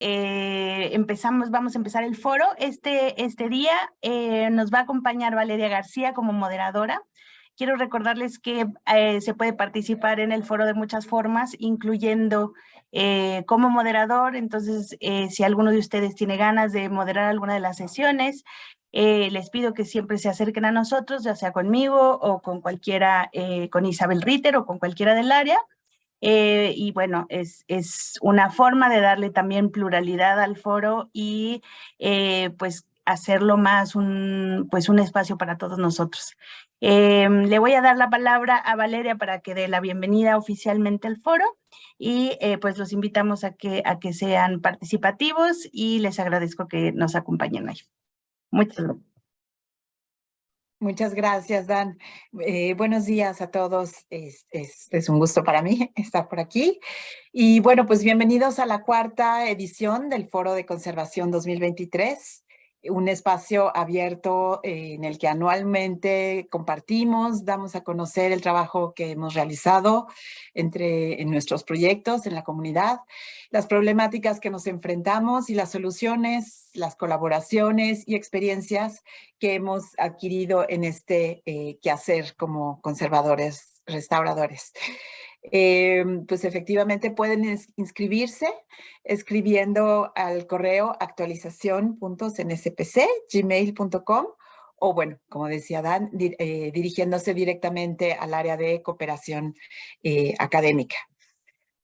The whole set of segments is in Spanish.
vamos a empezar el foro. Este día nos va a acompañar Valeria García como moderadora. Quiero recordarles que se puede participar en el foro de muchas formas, incluyendo como moderador. Entonces, si alguno de ustedes tiene ganas de moderar alguna de las sesiones, les pido que siempre se acerquen a nosotros, ya sea conmigo o con cualquiera, con Isabel Ritter o con cualquiera del área. Y bueno, es una forma de darle también pluralidad al foro y pues hacerlo más pues un espacio para todos nosotros. Le voy a dar la palabra a Valeria para que dé la bienvenida oficialmente al foro y pues los invitamos a que sean participativos y les agradezco que nos acompañen hoy. Muchas gracias. Muchas gracias, Dan. Buenos días a todos. Es un gusto para mí estar por aquí. Y bueno, pues bienvenidos a la cuarta edición del Foro de Conservación 2023, un espacio abierto en el que anualmente compartimos, damos a conocer el trabajo que hemos realizado en nuestros proyectos en la comunidad, las problemáticas que nos enfrentamos y las soluciones, las colaboraciones y experiencias que hemos adquirido en este quehacer como conservadores, restauradores. Pues efectivamente pueden inscribirse escribiendo al correo actualización.cnspc@gmail.com o bueno, como decía Dan, dirigiéndose directamente al área de cooperación académica.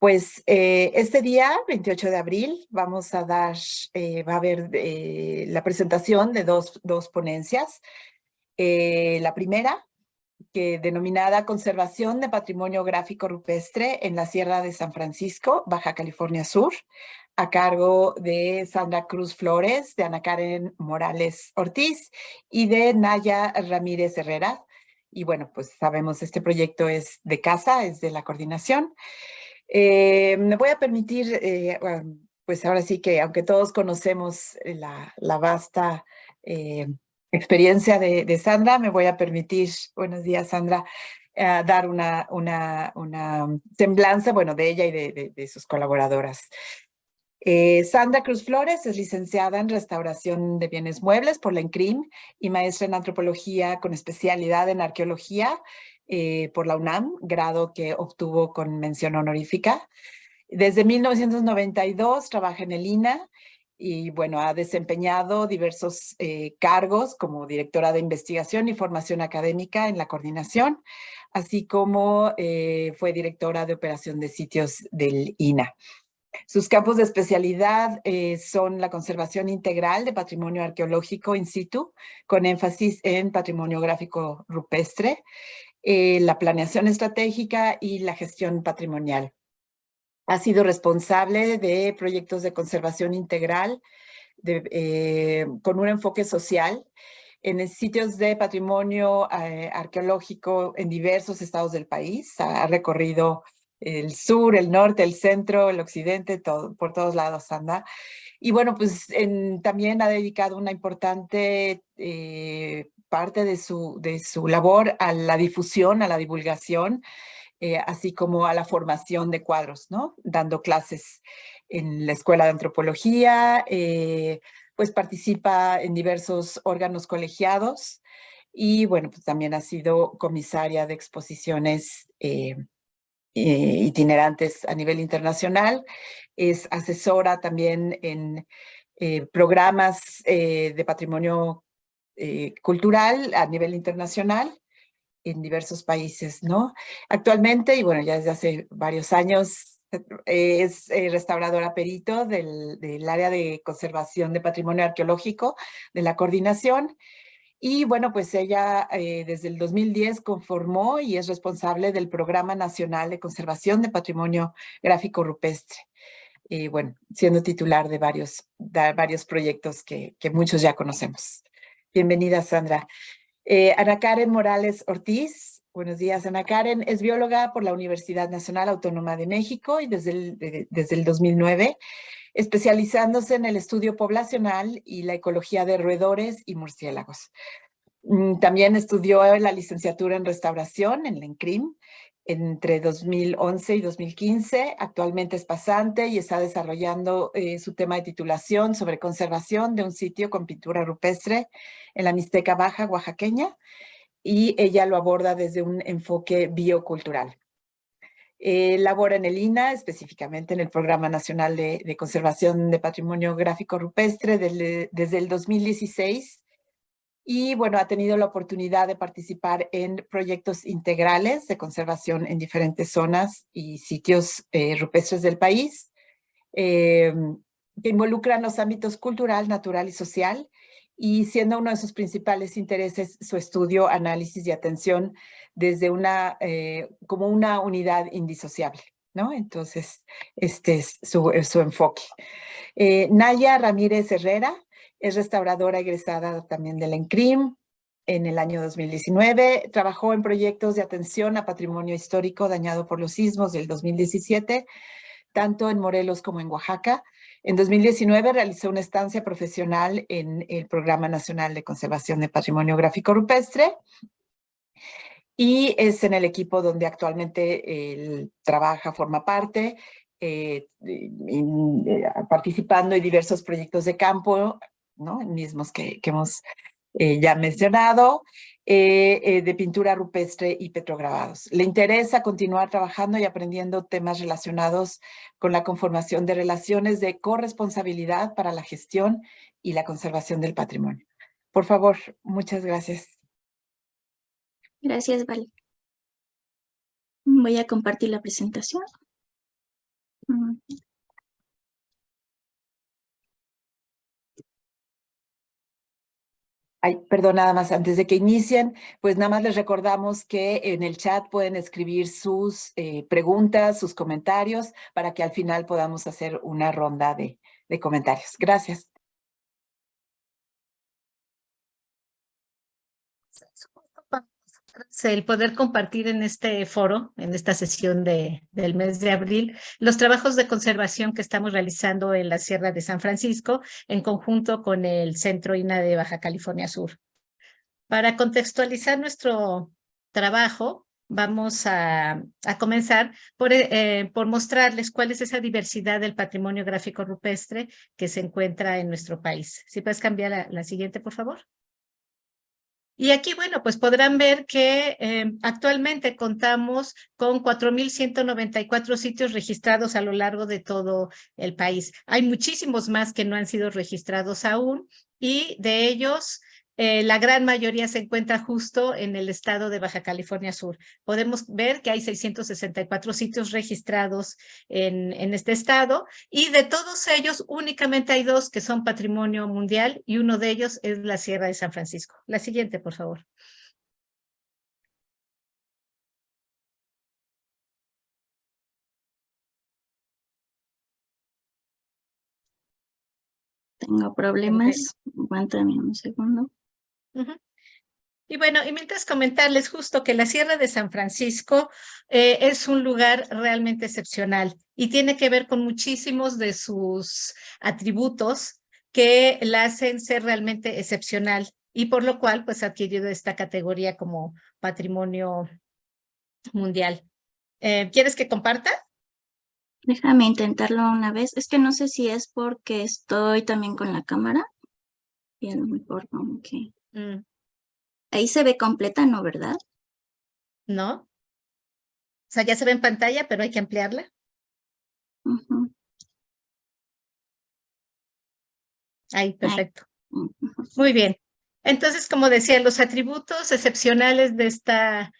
Pues este día, 28 de abril, vamos a dar, va a haber la presentación de dos ponencias. La primera, denominada Conservación de Patrimonio Gráfico Rupestre en la Sierra de San Francisco, Baja California Sur, a cargo de Sandra Cruz Flores, de Ana Karen Morales Ortiz y de Naya Ramírez Herrera. Y bueno, pues sabemos, este proyecto es de casa, es de la coordinación. Me voy a permitir, pues ahora sí que, aunque todos conocemos la vasta experiencia de Sandra, me voy a permitir, buenos días Sandra, dar una semblanza, bueno, de ella y de sus colaboradoras. Sandra Cruz Flores es licenciada en Restauración de Bienes Muebles por la INCRIM y maestra en Antropología con especialidad en Arqueología por la UNAM, grado que obtuvo con mención honorífica. Desde 1992 trabaja en el INAH y bueno, ha desempeñado diversos cargos como directora de investigación y formación académica en la coordinación, así como fue directora de operación de sitios del INAH. Sus campos de especialidad son la conservación integral de patrimonio arqueológico in situ, con énfasis en patrimonio gráfico rupestre, la planeación estratégica y la gestión patrimonial. Ha sido responsable de proyectos de conservación integral con un enfoque social en sitios de patrimonio arqueológico en diversos estados del país. Ha recorrido el sur, el norte, el centro, el occidente, por todos lados anda. Y bueno, pues también ha dedicado una importante parte de su labor a la difusión, a la divulgación, así como a la formación de cuadros, ¿no? Dando clases en la Escuela de Antropología, pues participa en diversos órganos colegiados y bueno, pues también ha sido comisaria de exposiciones itinerantes a nivel internacional. Es asesora también en programas de patrimonio cultural a nivel internacional en diversos países, ¿no? Actualmente, y bueno, ya desde hace varios años, es restauradora perito del área de conservación de patrimonio arqueológico de la coordinación. Y bueno, pues ella desde el 2010 conformó y es responsable del Programa Nacional de Conservación de Patrimonio Gráfico Rupestre. Bueno, siendo titular de varios proyectos que muchos ya conocemos. Bienvenida, Sandra. Ana Karen Morales Ortiz. Buenos días, Ana Karen. Es bióloga por la Universidad Nacional Autónoma de México y desde el 2009, especializándose en el estudio poblacional y la ecología de roedores y murciélagos. También estudió la licenciatura en restauración en la INCRIM entre 2011 y 2015. Actualmente es pasante y está desarrollando su tema de titulación sobre conservación de un sitio con pintura rupestre en la Mixteca Baja oaxaqueña, y ella lo aborda desde un enfoque biocultural. Labora en el INAH, específicamente en el Programa Nacional de Conservación de Patrimonio Gráfico Rupestre desde el 2016. Y bueno, ha tenido la oportunidad de participar en proyectos integrales de conservación en diferentes zonas y sitios rupestres del país, que involucran los ámbitos cultural, natural y social, y siendo uno de sus principales intereses su estudio, análisis y atención desde como una unidad indisociable, ¿no? Entonces, este es su enfoque. Naya Ramírez Herrera es restauradora egresada también del ENCRIM en el año 2019. Trabajó en proyectos de atención a patrimonio histórico dañado por los sismos del 2017, tanto en Morelos como en Oaxaca. En 2019 realizó una estancia profesional en el Programa Nacional de Conservación de Patrimonio Gráfico Rupestre, y es en el equipo donde actualmente él trabaja, forma parte, participando en diversos proyectos de campo, ¿no? Mismos que hemos ya mencionado, de pintura rupestre y petrograbados. Le interesa continuar trabajando y aprendiendo temas relacionados con la conformación de relaciones de corresponsabilidad para la gestión y la conservación del patrimonio. Por favor, muchas gracias. Gracias, Vale. Voy a compartir la presentación. Ay, perdón, nada más, antes de que inicien, pues nada más les recordamos que en el chat pueden escribir sus preguntas, sus comentarios, para que al final podamos hacer una ronda de comentarios. Gracias. El poder compartir en este foro, en esta sesión del mes de abril, los trabajos de conservación que estamos realizando en la Sierra de San Francisco, en conjunto con el Centro INAH de Baja California Sur. Para contextualizar nuestro trabajo, vamos a comenzar por mostrarles cuál es esa diversidad del patrimonio gráfico rupestre que se encuentra en nuestro país. ¿Sí puedes cambiar la siguiente, por favor? Y aquí, bueno, pues podrán ver que actualmente contamos con 4,194 sitios registrados a lo largo de todo el país. Hay muchísimos más que no han sido registrados aún, y de ellos la gran mayoría se encuentra justo en el estado de Baja California Sur. Podemos ver que hay 664 sitios registrados en este estado, y de todos ellos únicamente hay 2 que son patrimonio mundial, y uno de ellos es la Sierra de San Francisco. La siguiente, por favor. Tengo problemas. Aguántame un segundo. Y bueno, y mientras comentarles justo que la Sierra de San Francisco es un lugar realmente excepcional y tiene que ver con muchísimos de sus atributos que la hacen ser realmente excepcional, y por lo cual pues ha adquirido esta categoría como patrimonio mundial. ¿Quieres que comparta? Déjame intentarlo una vez. Es que no sé si es porque estoy también con la cámara. Y a lo mejor como que... Ahí se ve completa, ¿no? ¿Verdad? No. O sea, ya se ve en pantalla, pero hay que ampliarla. Ahí, perfecto. Muy bien. Entonces, como decía, los atributos excepcionales de esta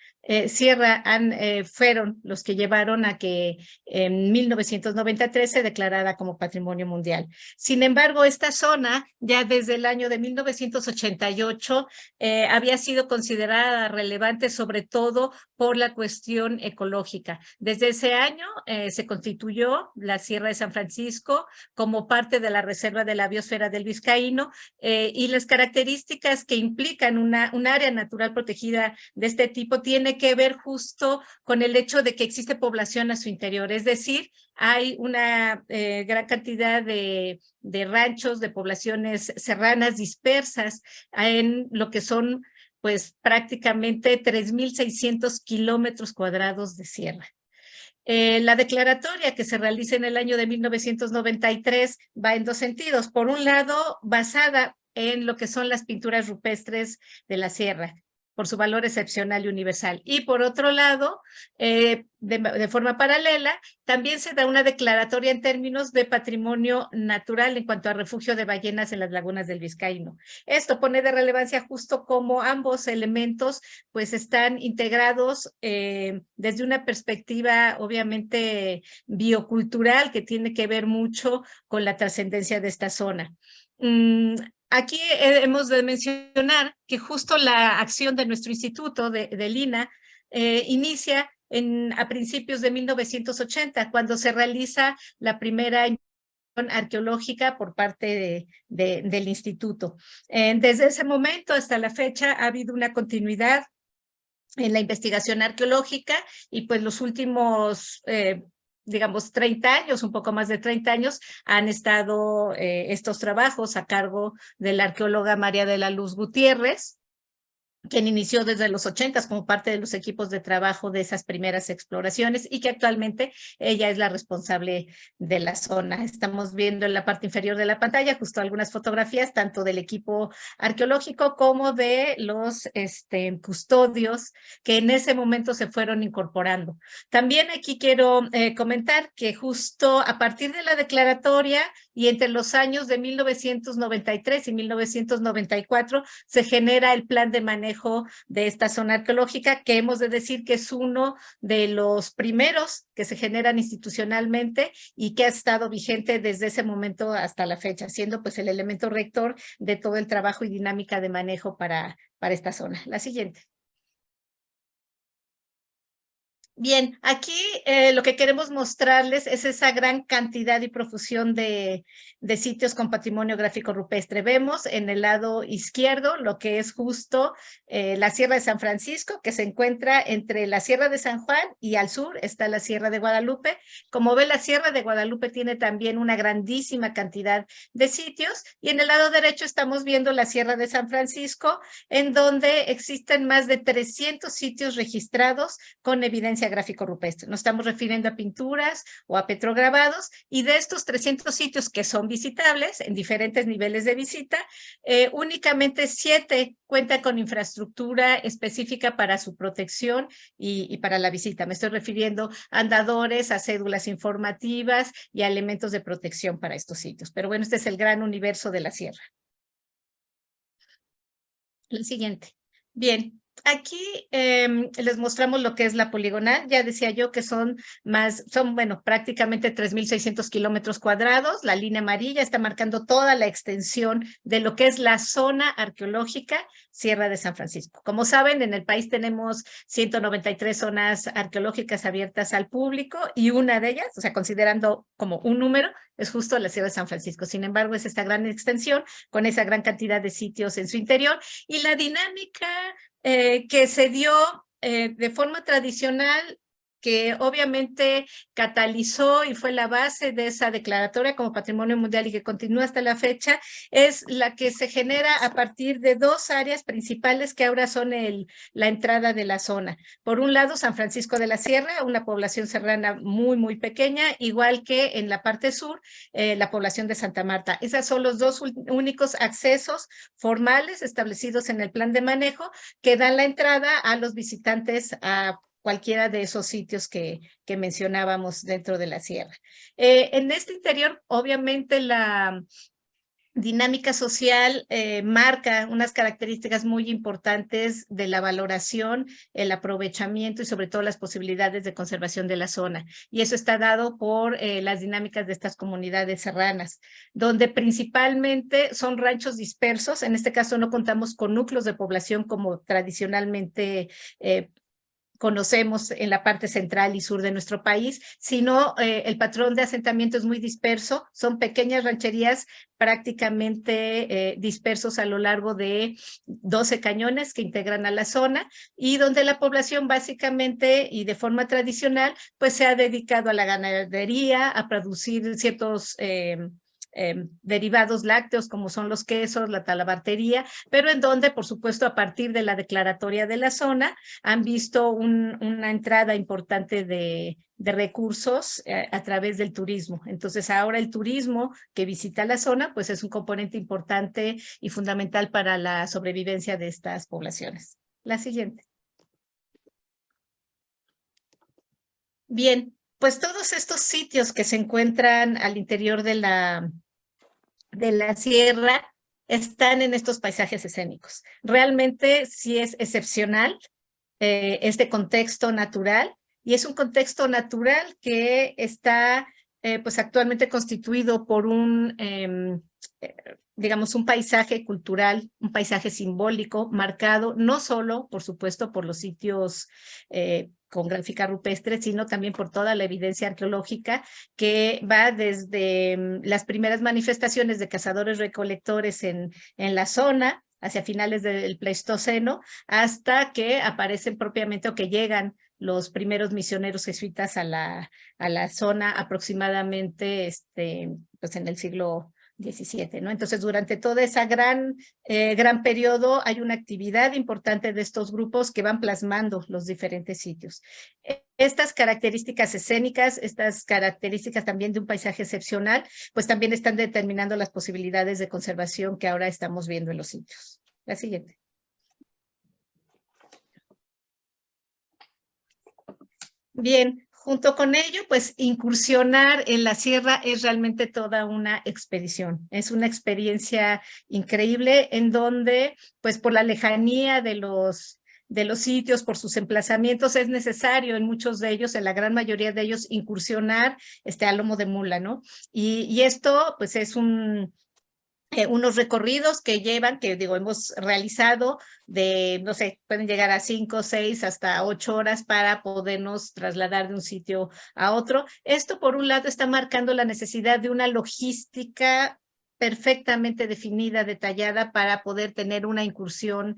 sierra fueron los que llevaron a que en 1993 se declarara como Patrimonio Mundial. Sin embargo, esta zona ya desde el año de 1988 había sido considerada relevante, sobre todo por la cuestión ecológica. Desde ese año se constituyó la Sierra de San Francisco como parte de la Reserva de la Biosfera del Vizcaíno, y las características que implican un área natural protegida de este tipo tiene que ver justo con el hecho de que existe población a su interior, es decir, hay una gran cantidad de ranchos, de poblaciones serranas dispersas en lo que son pues prácticamente 3.600 kilómetros cuadrados de sierra. La declaratoria que se realiza en el año de 1993 va en dos sentidos. Por un lado, basada en lo que son las pinturas rupestres de la sierra, por su valor excepcional y universal. Y por otro lado, de forma paralela, también se da una declaratoria en términos de patrimonio natural en cuanto a refugio de ballenas en las lagunas del Vizcaíno. Esto pone de relevancia justo como ambos elementos pues están integrados desde una perspectiva obviamente biocultural que tiene que ver mucho con la trascendencia de esta zona. Aquí hemos de mencionar que justo la acción de nuestro instituto, del INAH, inicia a principios de 1980, cuando se realiza la primera arqueológica por parte del instituto. Desde ese momento hasta la fecha ha habido una continuidad en la investigación arqueológica y pues los últimos digamos, 30 años, un poco más de 30 años, han estado estos trabajos a cargo de la arqueóloga María de la Luz Gutiérrez, quien inició desde los 80 como parte de los equipos de trabajo de esas primeras exploraciones y que actualmente ella es la responsable de la zona. Estamos viendo en la parte inferior de la pantalla justo algunas fotografías tanto del equipo arqueológico como de los custodios que en ese momento se fueron incorporando. También aquí quiero comentar que justo a partir de la declaratoria y entre los años de 1993 y 1994 se genera el plan de manejo de esta zona arqueológica, que hemos de decir que es uno de los primeros que se generan institucionalmente y que ha estado vigente desde ese momento hasta la fecha, siendo pues el elemento rector de todo el trabajo y dinámica de manejo para esta zona. La siguiente. Bien, aquí lo que queremos mostrarles es esa gran cantidad y profusión de sitios con patrimonio gráfico rupestre. Vemos en el lado izquierdo lo que es justo la Sierra de San Francisco, que se encuentra entre la Sierra de San Juan y al sur está la Sierra de Guadalupe. Como ve, la Sierra de Guadalupe tiene también una grandísima cantidad de sitios y en el lado derecho estamos viendo la Sierra de San Francisco, en donde existen más de 300 sitios registrados con evidencia gráfico rupestre. Nos estamos refiriendo a pinturas o a petrograbados y de estos 300 sitios que son visitables en diferentes niveles de visita, únicamente 7 cuentan con infraestructura específica para su protección y para la visita. Me estoy refiriendo a andadores, a cédulas informativas y a elementos de protección para estos sitios. Pero bueno, este es el gran universo de la sierra. El siguiente. Bien. Aquí les mostramos lo que es la poligonal. Ya decía yo que son bueno, prácticamente 3.600 kilómetros cuadrados. La línea amarilla está marcando toda la extensión de lo que es la zona arqueológica Sierra de San Francisco. Como saben, en el país tenemos 193 zonas arqueológicas abiertas al público y una de ellas, o sea, considerando como un número, es justo la Sierra de San Francisco. Sin embargo, es esta gran extensión con esa gran cantidad de sitios en su interior y la dinámica que se dio de forma tradicional, que obviamente catalizó y fue la base de esa declaratoria como Patrimonio Mundial y que continúa hasta la fecha, es la que se genera a partir de 2 áreas principales que ahora son la entrada de la zona. Por un lado, San Francisco de la Sierra, una población serrana muy, muy pequeña, igual que en la parte sur, la población de Santa Marta. Esos son los 2 únicos accesos formales establecidos en el plan de manejo que dan la entrada a los visitantes a cualquiera de esos sitios que mencionábamos dentro de la sierra. En este interior, obviamente, la dinámica social marca unas características muy importantes de la valoración, el aprovechamiento y sobre todo las posibilidades de conservación de la zona. Y eso está dado por las dinámicas de estas comunidades serranas, donde principalmente son ranchos dispersos. En este caso no contamos con núcleos de población como tradicionalmente conocemos en la parte central y sur de nuestro país, sino el patrón de asentamiento es muy disperso, son pequeñas rancherías prácticamente dispersos a lo largo de 12 cañones que integran a la zona y donde la población básicamente y de forma tradicional pues se ha dedicado a la ganadería, a producir ciertos derivados lácteos como son los quesos, la talabartería, pero en donde, por supuesto, a partir de la declaratoria de la zona, han visto una entrada importante de recursos a través del turismo. Entonces, ahora el turismo que visita la zona, pues es un componente importante y fundamental para la sobrevivencia de estas poblaciones. La siguiente. Bien, pues todos estos sitios que se encuentran al interior de la sierra están en estos paisajes escénicos. Realmente sí es excepcional este contexto natural, y es un contexto natural que está pues actualmente constituido por digamos, un paisaje cultural, un paisaje simbólico marcado no solo, por supuesto, por los sitios con gráfica rupestre, sino también por toda la evidencia arqueológica que va desde las primeras manifestaciones de cazadores-recolectores en la zona, hacia finales del Pleistoceno, hasta que aparecen propiamente o que llegan los primeros misioneros jesuitas a la zona aproximadamente pues en el siglo XVII, ¿no? Entonces, durante toda esa gran periodo hay una actividad importante de estos grupos que van plasmando los diferentes sitios. Estas características escénicas, estas características también de un paisaje excepcional, pues también están determinando las posibilidades de conservación que ahora estamos viendo en los sitios. La siguiente. Bien, junto con ello, pues incursionar en la sierra es realmente toda una expedición. Es una experiencia increíble en donde, pues por la lejanía de los sitios, por sus emplazamientos, es necesario en muchos de ellos, en la gran mayoría de ellos, incursionar a lomo de mula, ¿no? Y esto, pues es unos recorridos que llevan, que digo, hemos realizado de, no sé, pueden llegar a 5, 6, hasta 8 horas para podernos trasladar de un sitio a otro. Esto, por un lado, está marcando la necesidad de una logística perfectamente definida, detallada, para poder tener una incursión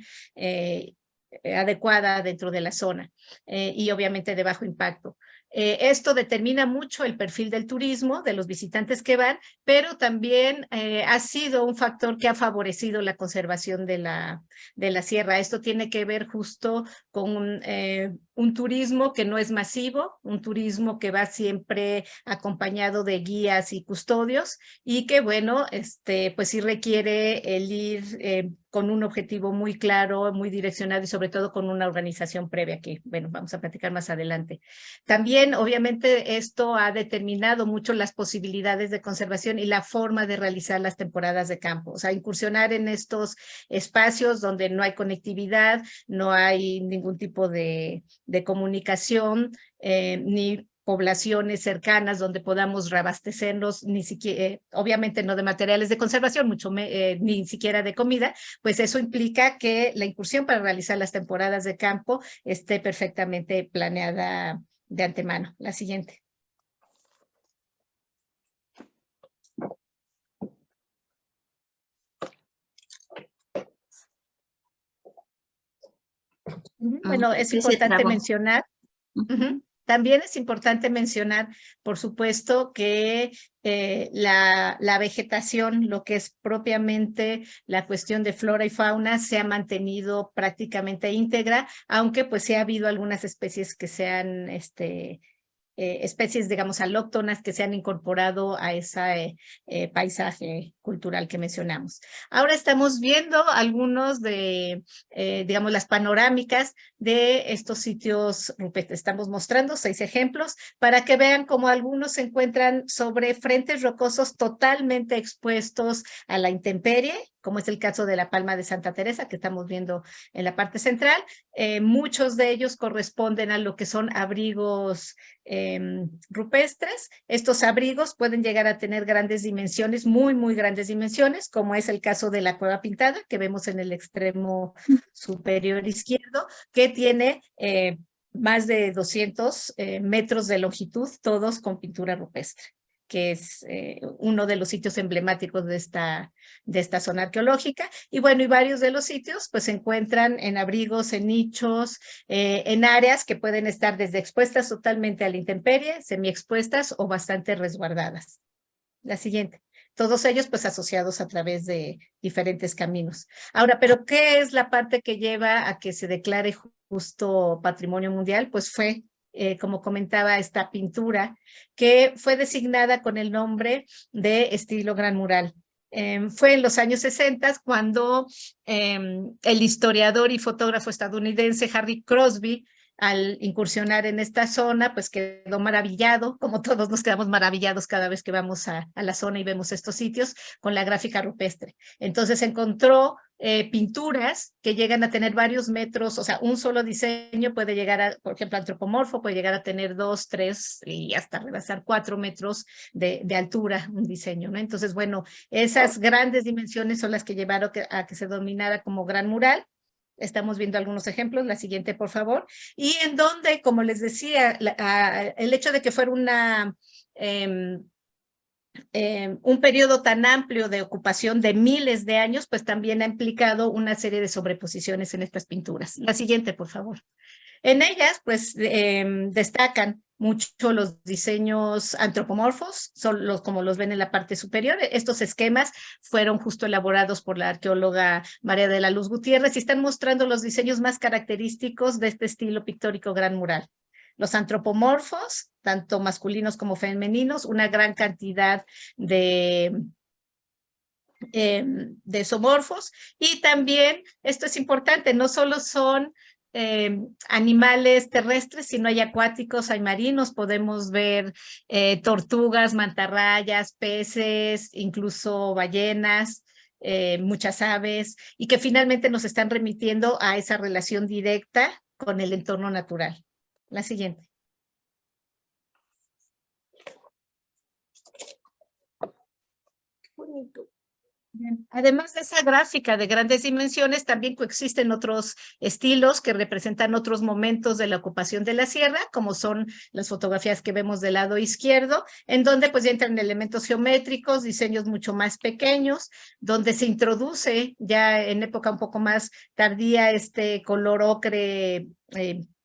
adecuada dentro de la zona y obviamente de bajo impacto. Esto determina mucho el perfil del turismo, de los visitantes que van, pero también ha sido un factor que ha favorecido la conservación de la sierra. Esto tiene que ver justo con un turismo que no es masivo, un turismo que va siempre acompañado de guías y custodios, y que, bueno, pues sí requiere el ir con un objetivo muy claro, muy direccionado, y sobre todo con una organización previa que, bueno, vamos a platicar más adelante. También, obviamente, esto ha determinado mucho las posibilidades de conservación y la forma de realizar las temporadas de campo. O sea, incursionar en estos espacios donde no hay conectividad, no hay ningún tipo de comunicación, ni poblaciones cercanas donde podamos reabastecernos, ni siquiera, obviamente no de materiales de conservación, ni siquiera de comida, pues eso implica que la incursión para realizar las temporadas de campo esté perfectamente planeada de antemano. La siguiente. Bueno, es importante mencionar. También es importante mencionar, por supuesto, que la vegetación, lo que es propiamente la cuestión de flora y fauna, se ha mantenido prácticamente íntegra, aunque pues sí ha habido algunas especies que se han especies, digamos, alóctonas que se han incorporado a ese paisaje cultural que mencionamos. Ahora estamos viendo algunos de, digamos, las panorámicas de estos sitios rupestres. Estamos mostrando 6 ejemplos para que vean cómo algunos se encuentran sobre frentes rocosos totalmente expuestos a la intemperie, como es el caso de la Palma de Santa Teresa, que estamos viendo en la parte central. Muchos de ellos corresponden a lo que son abrigos rupestres. Estos abrigos pueden llegar a tener grandes dimensiones, muy, muy grandes dimensiones, como es el caso de la Cueva Pintada, que vemos en el extremo superior izquierdo, que tiene más de 200 metros de longitud, todos con pintura rupestre, que es uno de los sitios emblemáticos de esta zona arqueológica. Y bueno, y varios de los sitios pues se encuentran en abrigos, en nichos, en áreas que pueden estar desde expuestas totalmente a la intemperie, semiexpuestas o bastante resguardadas. La siguiente. todos ellos pues asociados a través de diferentes caminos. Ahora, ¿pero qué es la parte que lleva a que se declare justo Patrimonio Mundial? Pues fue, como comentaba, esta pintura que fue designada con el nombre de estilo Gran Mural. Fue en los años 60 cuando el historiador y fotógrafo estadounidense Harry Crosby, al incursionar en esta zona, pues quedó maravillado, como todos nos quedamos maravillados cada vez que vamos a la zona y vemos estos sitios, con la gráfica rupestre. Entonces encontró pinturas que llegan a tener varios metros, o sea, un solo diseño puede llegar a, por ejemplo, antropomorfo, puede llegar a tener 2, 3 y hasta rebasar 4 metros de altura un diseño, ¿no? Entonces, bueno, esas grandes dimensiones son las que llevaron a que se dominara como Gran Mural. Estamos viendo algunos ejemplos, la siguiente, por favor. Y en donde, como les decía, el hecho de que fuera un periodo tan amplio de ocupación de miles de años, pues también ha implicado una serie de sobreposiciones en estas pinturas. La siguiente, por favor. En ellas, pues, destacan mucho los diseños antropomorfos, son como los ven en la parte superior. Estos esquemas fueron justo elaborados por la arqueóloga María de la Luz Gutiérrez y están mostrando los diseños más característicos de este estilo pictórico Gran Mural. Los antropomorfos, tanto masculinos como femeninos, una gran cantidad de zoomorfos, y también, esto es importante, no solo son animales terrestres, sino hay acuáticos, hay marinos, podemos ver tortugas, mantarrayas, peces, incluso ballenas, muchas aves, y que finalmente nos están remitiendo a esa relación directa con el entorno natural. La siguiente. Qué bonito. Bien. Además de esa gráfica de grandes dimensiones, también coexisten otros estilos que representan otros momentos de la ocupación de la sierra, como son las fotografías que vemos del lado izquierdo, en donde pues ya entran elementos geométricos, diseños mucho más pequeños, donde se introduce ya en época un poco más tardía este color ocre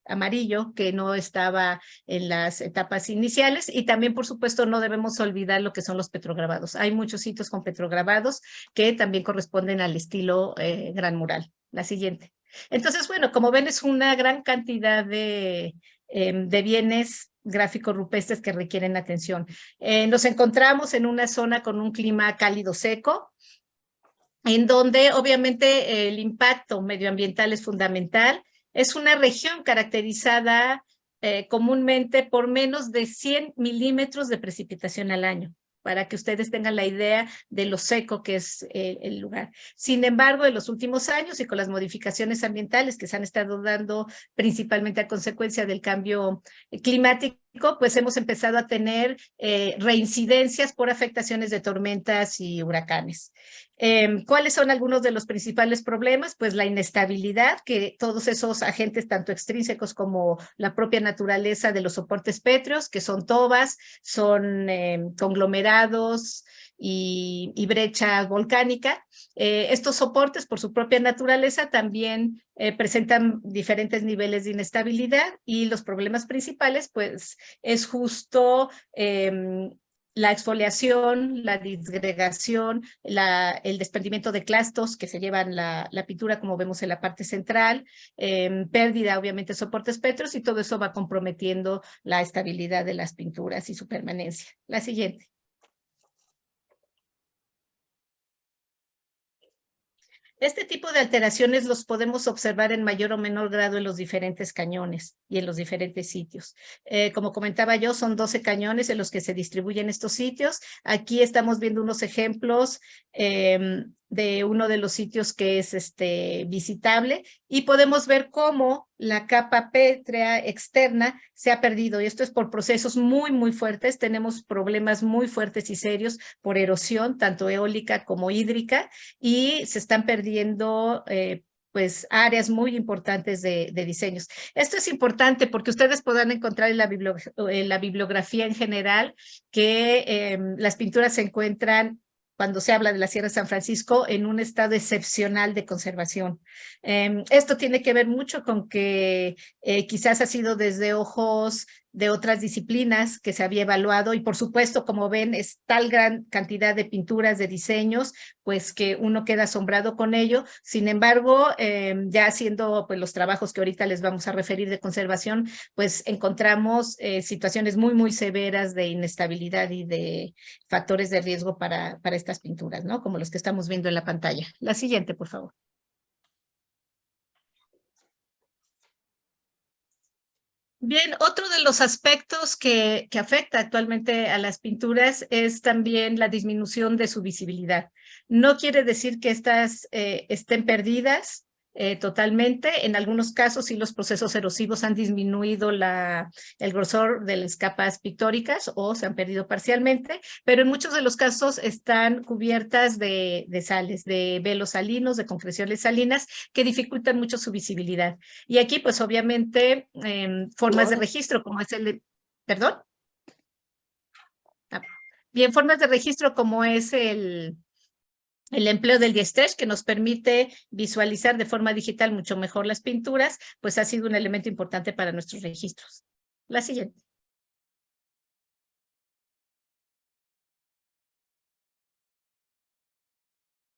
amarillo que no estaba en las etapas iniciales, y también por supuesto no debemos olvidar lo que son los petrograbados. Hay muchos sitios con petrograbados que también corresponden al estilo Gran Mural. La siguiente. Entonces, bueno, como ven, es una gran cantidad de bienes gráficos rupestres que requieren atención. Nos encontramos en una zona con un clima cálido seco, en donde obviamente el impacto medioambiental es fundamental. Es una región caracterizada comúnmente por menos de 100 milímetros de precipitación al año, para que ustedes tengan la idea de lo seco que es el lugar. Sin embargo, en los últimos años y con las modificaciones ambientales que se han estado dando principalmente a consecuencia del cambio climático, pues hemos empezado a tener reincidencias por afectaciones de tormentas y huracanes. ¿Cuáles son algunos de los principales problemas? Pues la inestabilidad, que todos esos agentes, tanto extrínsecos como la propia naturaleza de los soportes pétreos, que son tobas, son conglomerados y brecha volcánica. Estos soportes, por su propia naturaleza, también presentan diferentes niveles de inestabilidad, y los problemas principales, pues, es justo la exfoliación, la disgregación, el desprendimiento de clastos que se llevan la pintura, como vemos en la parte central, pérdida, obviamente, de soportes pétreos, y todo eso va comprometiendo la estabilidad de las pinturas y su permanencia. La siguiente. Este tipo de alteraciones los podemos observar en mayor o menor grado en los diferentes cañones y en los diferentes sitios. Como comentaba yo, son 12 cañones en los que se distribuyen estos sitios. Aquí estamos viendo unos ejemplos de uno de los sitios que es visitable, y podemos ver cómo la capa pétrea externa se ha perdido, y esto es por procesos muy, muy fuertes. Tenemos problemas muy fuertes y serios por erosión, tanto eólica como hídrica, y se están perdiendo pues áreas muy importantes de diseños. Esto es importante porque ustedes podrán encontrar en la bibliografía en general que las pinturas se encuentran, cuando se habla de la Sierra de San Francisco, en un estado excepcional de conservación. Esto tiene que ver mucho con que quizás ha sido desde ojos de otras disciplinas que se había evaluado y por supuesto, como ven, es tal gran cantidad de pinturas, de diseños, pues que uno queda asombrado con ello. Sin embargo, ya haciendo pues los trabajos que ahorita les vamos a referir de conservación, pues encontramos situaciones muy, muy severas de inestabilidad y de factores de riesgo para estas pinturas, ¿no? Como los que estamos viendo en la pantalla. La siguiente, por favor. Bien, otro de los aspectos que afecta actualmente a las pinturas es también la disminución de su visibilidad. No quiere decir que estas estén perdidas totalmente. En algunos casos sí los procesos erosivos han disminuido el grosor de las capas pictóricas o se han perdido parcialmente, pero en muchos de los casos están cubiertas de sales, de velos salinos, de concreciones salinas que dificultan mucho su visibilidad. Y aquí, pues obviamente, formas de registro como es el de... ¿Perdón? Bien, formas de registro como es el empleo del diestrech, que nos permite visualizar de forma digital mucho mejor las pinturas, pues ha sido un elemento importante para nuestros registros. La siguiente.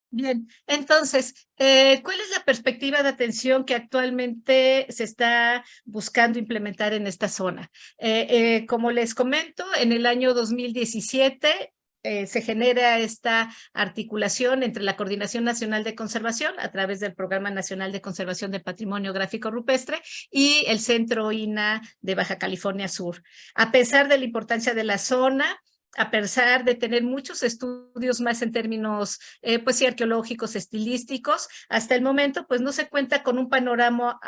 Bien, entonces, ¿cuál es la perspectiva de atención que actualmente se está buscando implementar en esta zona? Como les comento, en el año 2017 se genera esta articulación entre la Coordinación Nacional de Conservación a través del Programa Nacional de Conservación del Patrimonio Gráfico Rupestre y el Centro INAH de Baja California Sur. A pesar de la importancia de la zona, a pesar de tener muchos estudios más en términos pues sí, arqueológicos, estilísticos, hasta el momento pues no se cuenta con un panorama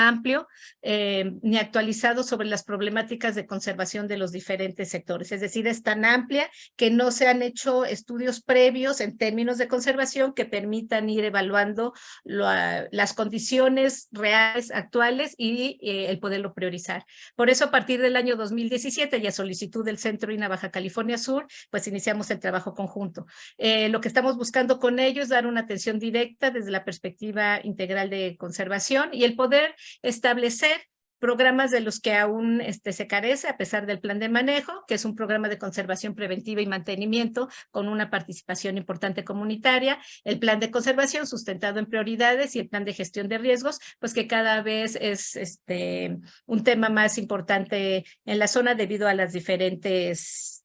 amplio ni actualizado sobre las problemáticas de conservación de los diferentes sectores. Es decir, es tan amplia que no se han hecho estudios previos en términos de conservación que permitan ir evaluando las condiciones reales actuales y el poderlo priorizar. Por eso, a partir del año 2017 y a solicitud del Centro INAH Baja California Sur, pues iniciamos el trabajo conjunto. Lo que estamos buscando con ellos es dar una atención directa desde la perspectiva integral de conservación y el poder establecer programas de los que aún se carece a pesar del plan de manejo, que es un programa de conservación preventiva y mantenimiento con una participación importante comunitaria, el plan de conservación sustentado en prioridades y el plan de gestión de riesgos, pues que cada vez es un tema más importante en la zona debido a las diferentes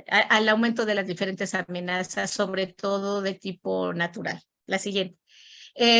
al aumento de las diferentes amenazas, sobre todo de tipo natural. La siguiente.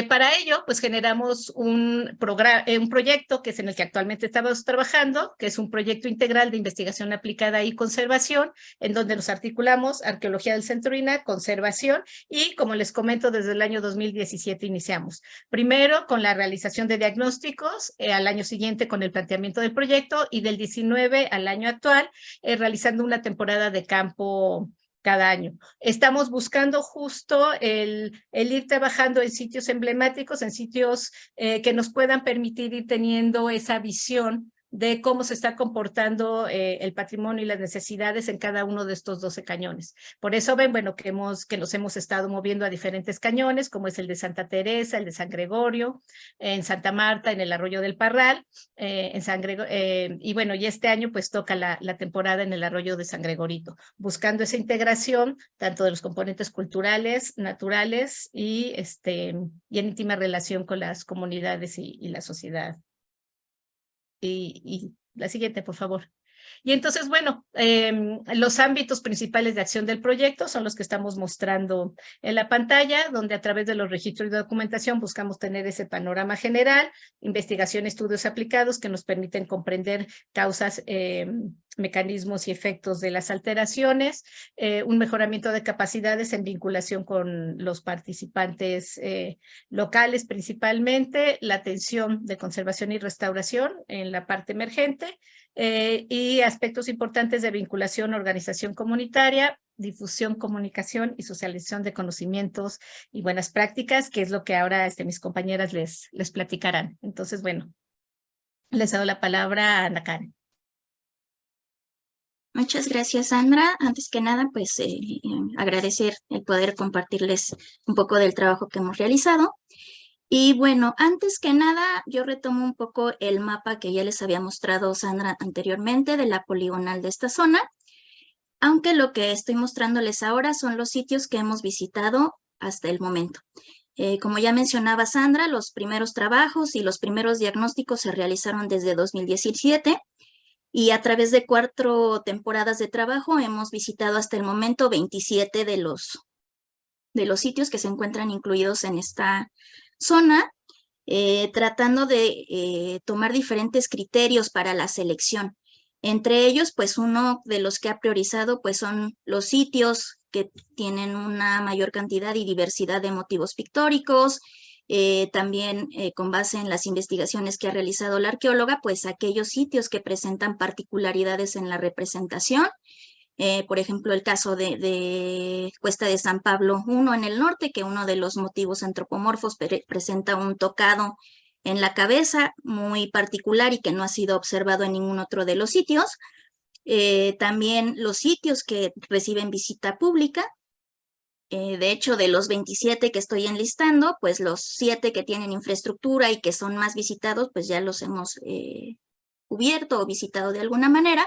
Para ello, pues generamos un proyecto que es en el que actualmente estamos trabajando, que es un proyecto integral de investigación aplicada y conservación, en donde nos articulamos arqueología del Centro INAH, conservación, y como les comento, desde el año 2017 iniciamos. Primero con la realización de diagnósticos, al año siguiente con el planteamiento del proyecto, y del 19 al año actual, realizando una temporada de campo cada año. Estamos buscando justo el ir trabajando en sitios emblemáticos, en sitios que nos puedan permitir ir teniendo esa visión de cómo se está comportando el patrimonio y las necesidades en cada uno de estos 12 cañones. Por eso ven, bueno, que nos hemos estado moviendo a diferentes cañones, como es el de Santa Teresa, el de San Gregorio, en Santa Marta, en el Arroyo del Parral, y bueno, y este año pues toca la temporada en el Arroyo de San Gregorito, buscando esa integración tanto de los componentes culturales, naturales y en íntima relación con las comunidades y la sociedad. Y la siguiente, por favor. Y entonces, bueno, los ámbitos principales de acción del proyecto son los que estamos mostrando en la pantalla, donde a través de los registros de documentación buscamos tener ese panorama general, investigación, estudios aplicados que nos permiten comprender causas, mecanismos y efectos de las alteraciones, un mejoramiento de capacidades en vinculación con los participantes locales principalmente, la atención de conservación y restauración en la parte emergente, y aspectos importantes de vinculación, organización comunitaria, difusión, comunicación y socialización de conocimientos y buenas prácticas, que es lo que ahora mis compañeras les platicarán. Entonces, bueno, les doy la palabra a Ana Karen. Muchas gracias, Sandra. Antes que nada, pues agradecer el poder compartirles un poco del trabajo que hemos realizado. Y bueno, antes que nada, yo retomo un poco el mapa que ya les había mostrado Sandra anteriormente de la poligonal de esta zona, aunque lo que estoy mostrándoles ahora son los sitios que hemos visitado hasta el momento. Como ya mencionaba Sandra, los primeros trabajos y los primeros diagnósticos se realizaron desde 2017 y a través de 4 temporadas de trabajo hemos visitado hasta el momento 27 de los sitios que se encuentran incluidos en esta zona, tratando de tomar diferentes criterios para la selección. Entre ellos, pues uno de los que ha priorizado pues son los sitios que tienen una mayor cantidad y diversidad de motivos pictóricos, también con base en las investigaciones que ha realizado la arqueóloga, pues aquellos sitios que presentan particularidades en la representación. Por ejemplo, el caso de Cuesta de San Pablo I en el norte, que uno de los motivos antropomorfos presenta un tocado en la cabeza muy particular y que no ha sido observado en ningún otro de los sitios. También los sitios que reciben visita pública. De hecho, de los 27 que estoy enlistando, pues los 7 que tienen infraestructura y que son más visitados, pues ya los hemos cubierto o visitado de alguna manera.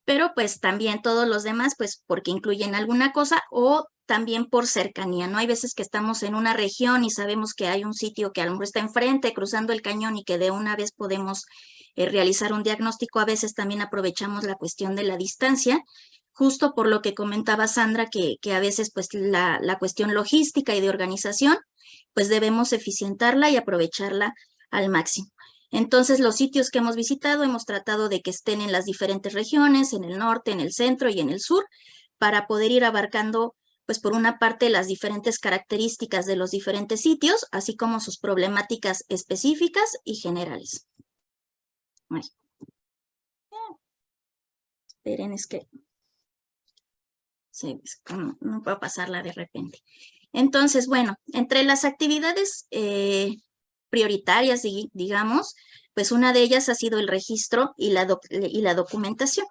Pero pues también todos los demás, pues porque incluyen alguna cosa o también por cercanía, ¿no? Hay veces que estamos en una región y sabemos que hay un sitio que a lo mejor está enfrente, cruzando el cañón y que de una vez podemos realizar un diagnóstico. A veces también aprovechamos la cuestión de la distancia, justo por lo que comentaba Sandra, que a veces pues la cuestión logística y de organización, pues debemos eficientarla y aprovecharla al máximo. Entonces, los sitios que hemos visitado, hemos tratado de que estén en las diferentes regiones, en el norte, en el centro y en el sur, para poder ir abarcando, pues por una parte, las diferentes características de los diferentes sitios, así como sus problemáticas específicas y generales. Ay. Esperen, es que no puedo pasarla de repente. Entonces, bueno, entre las actividades prioritarias, digamos, pues una de ellas ha sido el registro y la documentación,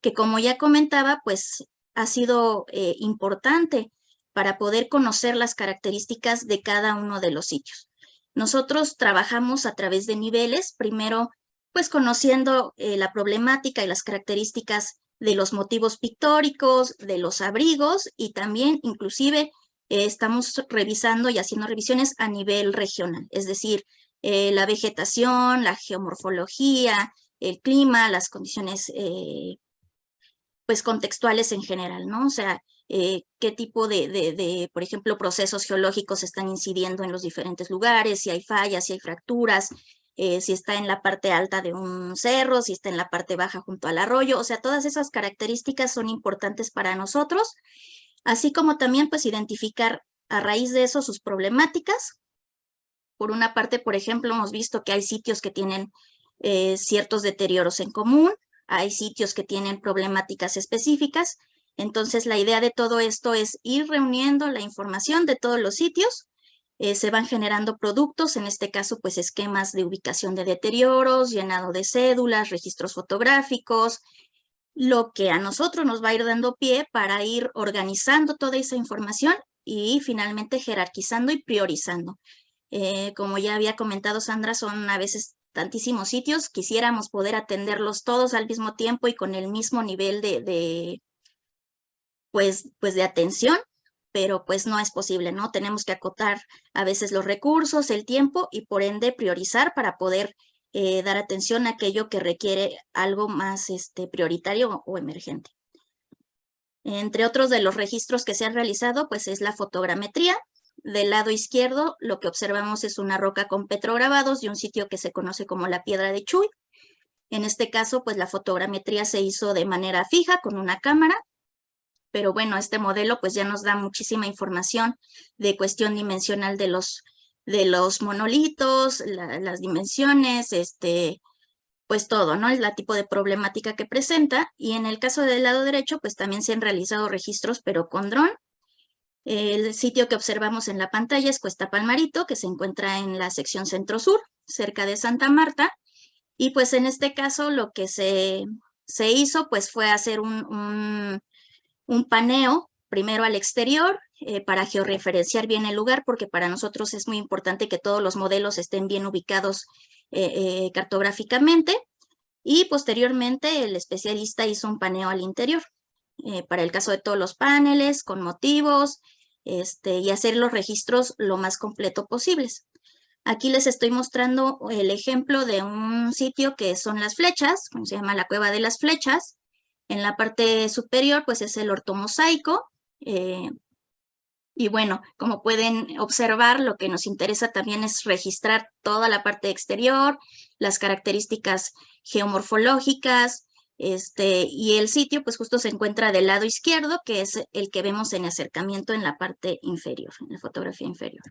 que como ya comentaba, pues ha sido importante para poder conocer las características de cada uno de los sitios. Nosotros trabajamos a través de niveles, primero pues conociendo la problemática y las características de los motivos pictóricos, de los abrigos y también inclusive estamos revisando y haciendo revisiones a nivel regional, es decir, la vegetación, la geomorfología, el clima, las condiciones pues contextuales en general, ¿no? O sea, qué tipo por ejemplo, procesos geológicos están incidiendo en los diferentes lugares, si hay fallas, si hay fracturas, si está en la parte alta de un cerro, si está en la parte baja junto al arroyo, o sea, todas esas características son importantes para nosotros, así como también pues identificar a raíz de eso sus problemáticas. Por una parte, por ejemplo, hemos visto que hay sitios que tienen ciertos deterioros en común, hay sitios que tienen problemáticas específicas. Entonces, la idea de todo esto es ir reuniendo la información de todos los sitios. Se van generando productos, en este caso, pues esquemas de ubicación de deterioros, llenado de cédulas, registros fotográficos, lo que a nosotros nos va a ir dando pie para ir organizando toda esa información y finalmente jerarquizando y priorizando. Como ya había comentado Sandra, son a veces tantísimos sitios, quisiéramos poder atenderlos todos al mismo tiempo y con el mismo nivel de atención, pero pues no es posible, ¿no? Tenemos que acotar a veces los recursos, el tiempo y por ende priorizar para poder dar atención a aquello que requiere algo más prioritario o emergente. Entre otros de los registros que se han realizado, pues es la fotogrametría. Del lado izquierdo, lo que observamos es una roca con petrograbados de un sitio que se conoce como la Piedra de Chuy. En este caso, pues la fotogrametría se hizo de manera fija con una cámara, pero bueno, este modelo pues ya nos da muchísima información de cuestión dimensional de los monolitos, las dimensiones, pues todo, ¿no? Es la tipo de problemática que presenta. Y en el caso del lado derecho, pues también se han realizado registros, pero con dron. El sitio que observamos en la pantalla es Cuesta Palmarito, que se encuentra en la sección centro-sur, cerca de Santa Marta. Y pues en este caso lo que se hizo pues fue hacer un paneo primero al exterior para georreferenciar bien el lugar, porque para nosotros es muy importante que todos los modelos estén bien ubicados cartográficamente. Y posteriormente el especialista hizo un paneo al interior para el caso de todos los paneles, con motivos, y hacer los registros lo más completo posibles. Aquí les estoy mostrando el ejemplo de un sitio que son las flechas, como se llama la Cueva de las Flechas. En la parte superior, pues es el ortomosaico. Y bueno, como pueden observar, lo que nos interesa también es registrar toda la parte exterior, las características geomorfológicas, y el sitio pues justo se encuentra del lado izquierdo, que es el que vemos en acercamiento en la parte inferior, en la fotografía inferior.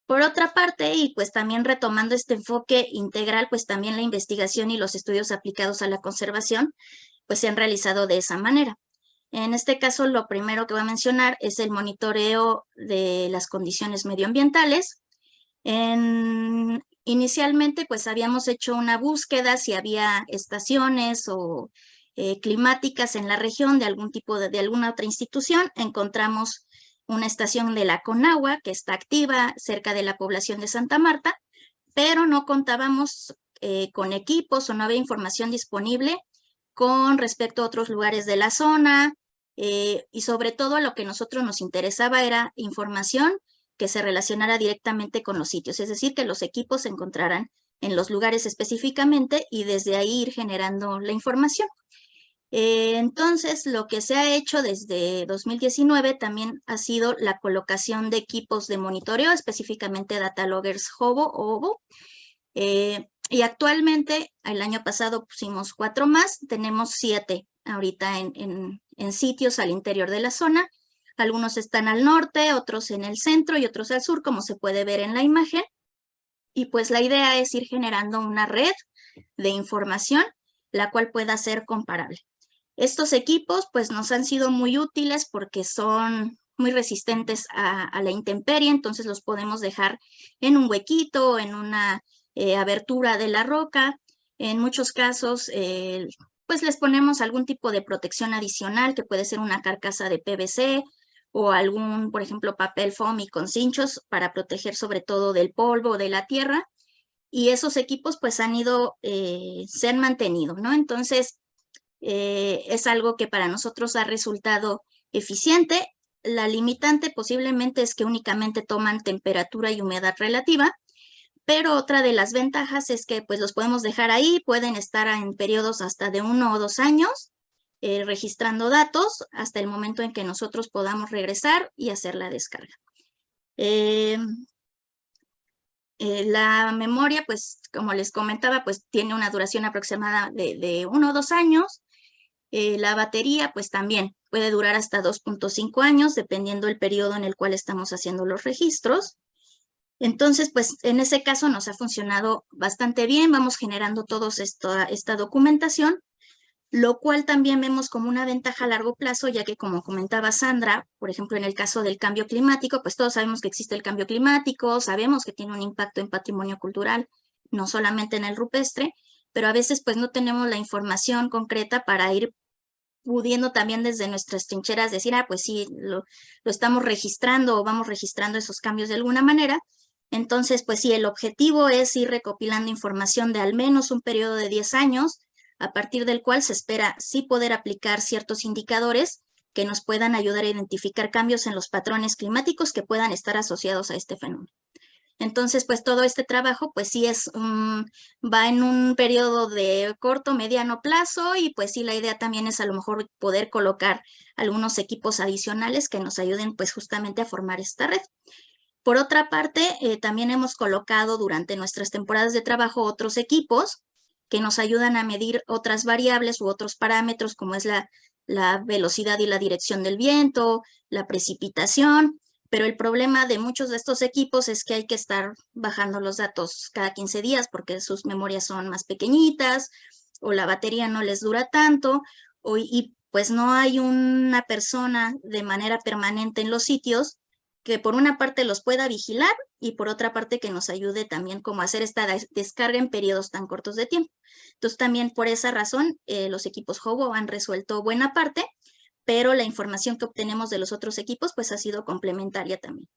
Por otra parte, y pues también retomando este enfoque integral, pues también la investigación y los estudios aplicados a la conservación, pues se han realizado de esa manera. En este caso, lo primero que voy a mencionar es el monitoreo de las condiciones medioambientales. Inicialmente, pues habíamos hecho una búsqueda si había estaciones o climáticas en la región de algún tipo de alguna otra institución. Encontramos una estación de la Conagua que está activa cerca de la población de Santa Marta, pero no contábamos con equipos o no había información disponible con respecto a otros lugares de la zona, y sobre todo lo que a nosotros nos interesaba era información que se relacionara directamente con los sitios, es decir, que los equipos se encontraran en los lugares específicamente y desde ahí ir generando la información. Entonces, lo que se ha hecho desde 2019 también ha sido la colocación de equipos de monitoreo, específicamente Data Loggers Hobo. Y actualmente, el año pasado pusimos 4 más, tenemos 7 ahorita en sitios al interior de la zona. Algunos están al norte, otros en el centro y otros al sur, como se puede ver en la imagen. Y pues la idea es ir generando una red de información, la cual pueda ser comparable. Estos equipos pues nos han sido muy útiles porque son muy resistentes a la intemperie, entonces los podemos dejar en un huequito, en una abertura de la roca. En muchos casos pues les ponemos algún tipo de protección adicional que puede ser una carcasa de PVC o algún, por ejemplo, papel foam y con cinchos para proteger sobre todo del polvo o de la tierra. Y esos equipos pues se han mantenido, ¿no? Entonces es algo que para nosotros ha resultado eficiente. La limitante posiblemente es que únicamente toman temperatura y humedad relativa, pero otra de las ventajas es que pues los podemos dejar ahí, pueden estar en periodos hasta de 1 o 2 años registrando datos hasta el momento en que nosotros podamos regresar y hacer la descarga. La memoria, pues como les comentaba, pues tiene una duración aproximada de 1 o 2 años. La batería, pues también puede durar hasta 2.5 años, dependiendo del periodo en el cual estamos haciendo los registros. Entonces, pues en ese caso nos ha funcionado bastante bien, vamos generando toda esta documentación, lo cual también vemos como una ventaja a largo plazo, ya que como comentaba Sandra, por ejemplo, en el caso del cambio climático, pues todos sabemos que existe el cambio climático, sabemos que tiene un impacto en patrimonio cultural, no solamente en el rupestre, pero a veces pues no tenemos la información concreta para ir pudiendo también desde nuestras trincheras decir, pues sí, lo estamos registrando o vamos registrando esos cambios de alguna manera. Entonces, pues sí, el objetivo es ir recopilando información de al menos un periodo de 10 años, a partir del cual se espera sí poder aplicar ciertos indicadores que nos puedan ayudar a identificar cambios en los patrones climáticos que puedan estar asociados a este fenómeno. Entonces, pues todo este trabajo, pues sí va en un periodo de corto, mediano plazo y pues sí la idea también es a lo mejor poder colocar algunos equipos adicionales que nos ayuden pues justamente a formar esta red. Por otra parte, también hemos colocado durante nuestras temporadas de trabajo otros equipos que nos ayudan a medir otras variables u otros parámetros como es la velocidad y la dirección del viento, la precipitación, pero el problema de muchos de estos equipos es que hay que estar bajando los datos cada 15 días porque sus memorias son más pequeñitas o la batería no les dura tanto y pues no hay una persona de manera permanente en los sitios que por una parte los pueda vigilar y por otra parte que nos ayude también como a hacer esta descarga en periodos tan cortos de tiempo. Entonces también por esa razón los equipos Hobo han resuelto buena parte, pero la información que obtenemos de los otros equipos pues ha sido complementaria también.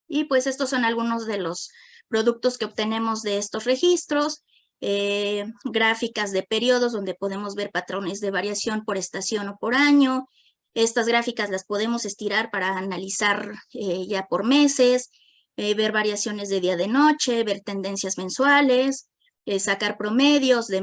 Y pues estos son algunos de los productos que obtenemos de estos registros, gráficas de periodos donde podemos ver patrones de variación por estación o por año. Estas gráficas las podemos estirar para analizar ya por meses, ver variaciones de día de noche, ver tendencias mensuales, sacar promedios de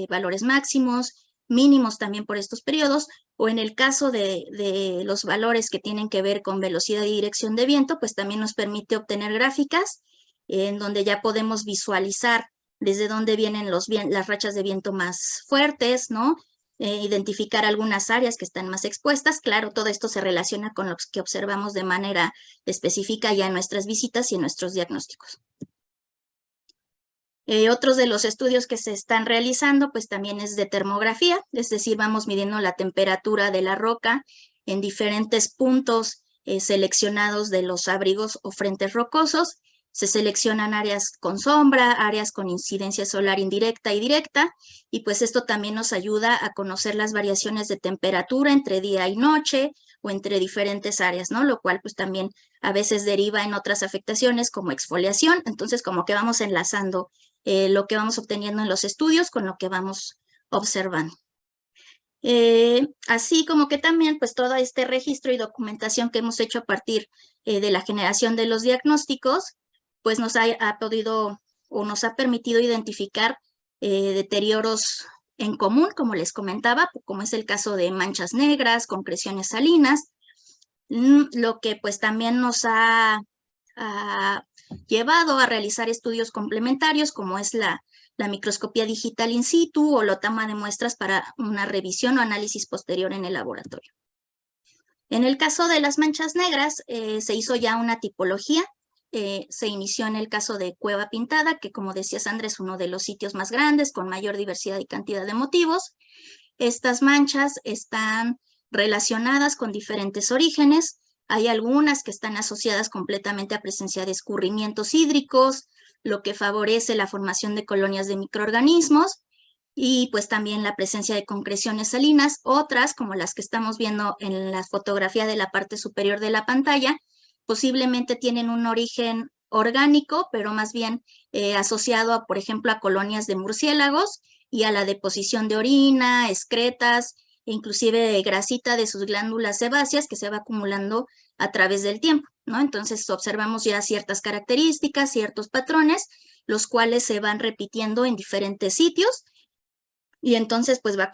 valores máximos, mínimos también por estos periodos, o en el caso de los valores que tienen que ver con velocidad y dirección de viento, pues también nos permite obtener gráficas en donde ya podemos visualizar desde dónde vienen las rachas de viento más fuertes, ¿no? Identificar algunas áreas que están más expuestas. Claro, todo esto se relaciona con lo que observamos de manera específica ya en nuestras visitas y en nuestros diagnósticos. Otros de los estudios que se están realizando, pues también es de termografía, es decir, vamos midiendo la temperatura de la roca en diferentes puntos seleccionados de los abrigos o frentes rocosos. Se seleccionan áreas con sombra, áreas con incidencia solar indirecta y directa, y pues esto también nos ayuda a conocer las variaciones de temperatura entre día y noche o entre diferentes áreas, ¿no? Lo cual pues también a veces deriva en otras afectaciones como exfoliación. Entonces como que vamos enlazando lo que vamos obteniendo en los estudios con lo que vamos observando. Así como que también pues todo este registro y documentación que hemos hecho a partir de la generación de los diagnósticos, pues nos ha podido o nos ha permitido identificar deterioros en común, como les comentaba, como es el caso de manchas negras, concreciones salinas, lo que pues también nos ha llevado a realizar estudios complementarios como es la microscopía digital in situ o la toma de muestras para una revisión o análisis posterior en el laboratorio. En el caso de las manchas negras se hizo ya una tipología, se inició en el caso de Cueva Pintada, que como decía Sandra es uno de los sitios más grandes con mayor diversidad y cantidad de motivos. Estas manchas están relacionadas con diferentes orígenes. Hay algunas que están asociadas completamente a presencia de escurrimientos hídricos, lo que favorece la formación de colonias de microorganismos y pues también la presencia de concreciones salinas. Otras, como las que estamos viendo en la fotografía de la parte superior de la pantalla, posiblemente tienen un origen orgánico, pero más bien asociado, por ejemplo, a colonias de murciélagos y a la deposición de orina, excretas, e inclusive de grasita de sus glándulas sebáceas que se va acumulando a través del tiempo, ¿no? Entonces observamos ya ciertas características, ciertos patrones, los cuales se van repitiendo en diferentes sitios y entonces pues va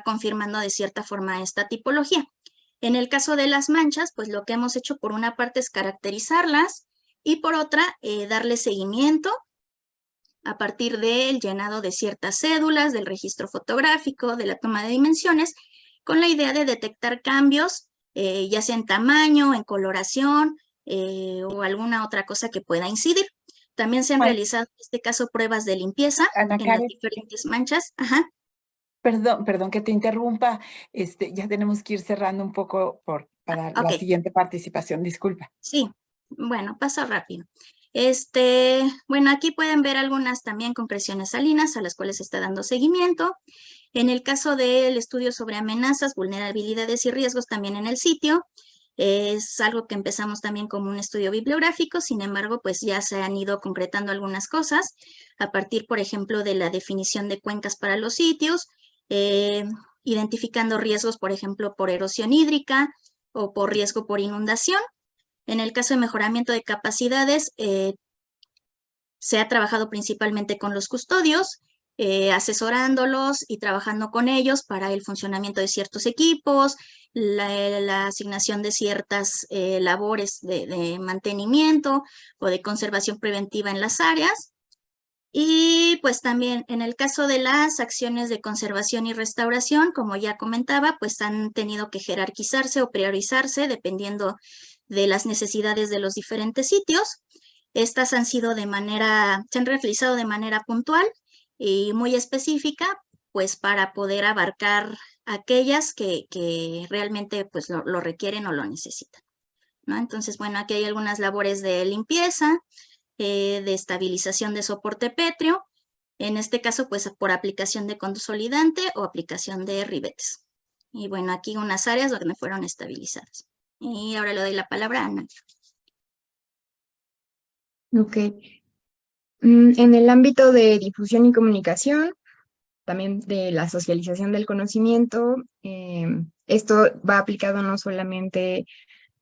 confirmando de cierta forma esta tipología. En el caso de las manchas, pues lo que hemos hecho por una parte es caracterizarlas y por otra darle seguimiento a partir del llenado de ciertas cédulas, del registro fotográfico, de la toma de dimensiones, con la idea de detectar cambios, ya sea en tamaño, en coloración o alguna otra cosa que pueda incidir. También se han realizado, en este caso, pruebas de limpieza Ana en Karen, las diferentes manchas. Ajá. perdón que te interrumpa. Ya tenemos que ir cerrando un poco para la Ok. siguiente participación. Disculpa. Sí, bueno, pasa rápido. Bueno, aquí pueden ver algunas también concreciones salinas a las cuales se está dando seguimiento. En el caso del estudio sobre amenazas, vulnerabilidades y riesgos también en el sitio, es algo que empezamos también como un estudio bibliográfico, sin embargo, pues ya se han ido concretando algunas cosas a partir, por ejemplo, de la definición de cuencas para los sitios, identificando riesgos, por ejemplo, por erosión hídrica o por riesgo por inundación. En el caso de mejoramiento de capacidades, se ha trabajado principalmente con los custodios, asesorándolos y trabajando con ellos para el funcionamiento de ciertos equipos, la asignación de ciertas labores de mantenimiento o de conservación preventiva en las áreas. Y pues también en el caso de las acciones de conservación y restauración, como ya comentaba, pues han tenido que jerarquizarse o priorizarse dependiendo de las necesidades de los diferentes sitios. Estas se han realizado de manera puntual y muy específica, pues para poder abarcar aquellas que realmente pues lo requieren o lo necesitan, ¿no? Entonces, bueno, aquí hay algunas labores de limpieza, de estabilización de soporte pétreo, en este caso pues por aplicación de consolidante o aplicación de ribetes. Y bueno, aquí unas áreas donde fueron estabilizadas. Y ahora le doy la palabra a Ana. Ok. En el ámbito de difusión y comunicación, también de la socialización del conocimiento, esto va aplicado no solamente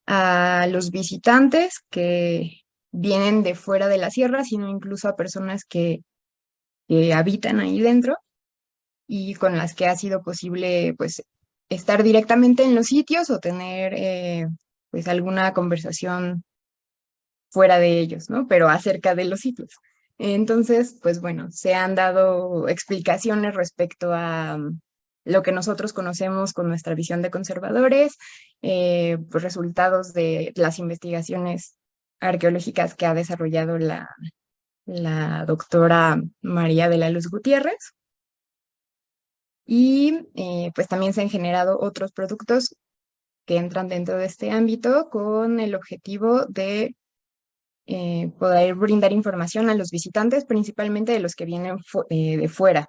a los visitantes que vienen de fuera de la sierra, sino incluso a personas que habitan ahí dentro y con las que ha sido posible pues estar directamente en los sitios o tener pues alguna conversación fuera de ellos, ¿no? Pero acerca de los sitios. Entonces, pues bueno, se han dado explicaciones respecto a lo que nosotros conocemos con nuestra visión de conservadores, pues resultados de las investigaciones arqueológicas que ha desarrollado la doctora María de la Luz Gutiérrez. Y pues también se han generado otros productos que entran dentro de este ámbito con el objetivo de poder brindar información a los visitantes, principalmente de los que vienen de fuera.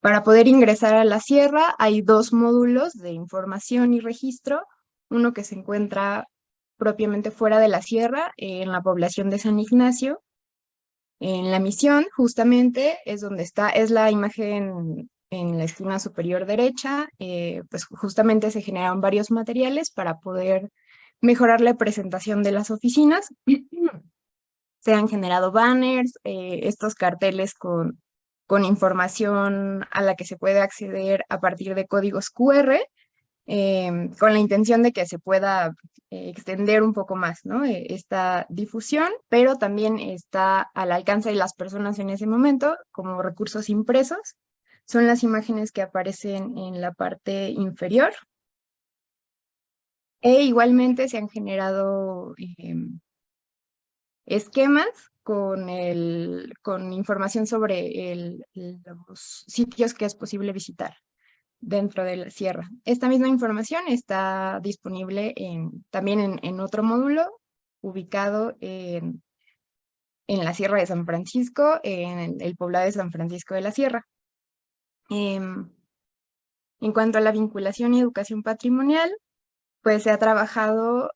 Para poder ingresar a la sierra hay 2 módulos de información y registro, uno que se encuentra propiamente fuera de la sierra, en la población de San Ignacio. En la misión, justamente, es donde está, es la imagen en la esquina superior derecha, pues justamente se generan varios materiales para poder mejorar la presentación de las oficinas. Se han generado banners, estos carteles con información a la que se puede acceder a partir de códigos QR, con la intención de que se pueda extender un poco más, ¿no? Esta difusión, pero también está al alcance de las personas en ese momento como recursos impresos. Son las imágenes que aparecen en la parte inferior. E igualmente se han generado esquemas con información sobre los sitios que es posible visitar dentro de la sierra. Esta misma información está disponible también en otro módulo ubicado en la Sierra de San Francisco, en el poblado de San Francisco de la Sierra. En cuanto a la vinculación y educación patrimonial, pues se ha trabajado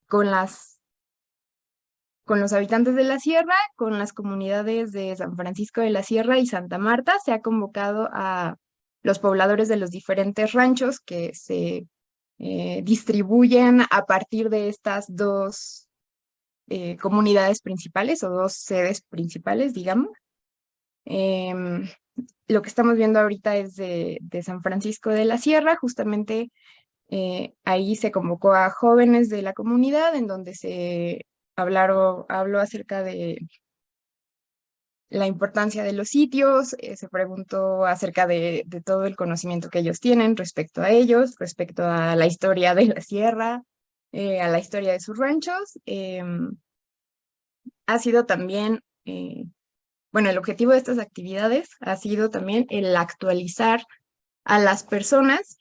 con los habitantes de la sierra, con las comunidades de San Francisco de la Sierra y Santa Marta. Se ha convocado a los pobladores de los diferentes ranchos que se distribuyen a partir de estas 2 comunidades principales o 2 sedes principales, digamos. Lo que estamos viendo ahorita es de San Francisco de la Sierra. Justamente ahí se convocó a jóvenes de la comunidad en donde se habló acerca de la importancia de los sitios, se preguntó acerca de todo el conocimiento que ellos tienen respecto a ellos, respecto a la historia de la sierra, a la historia de sus ranchos. Ha sido también, bueno, el objetivo de estas actividades ha sido también el actualizar a las personas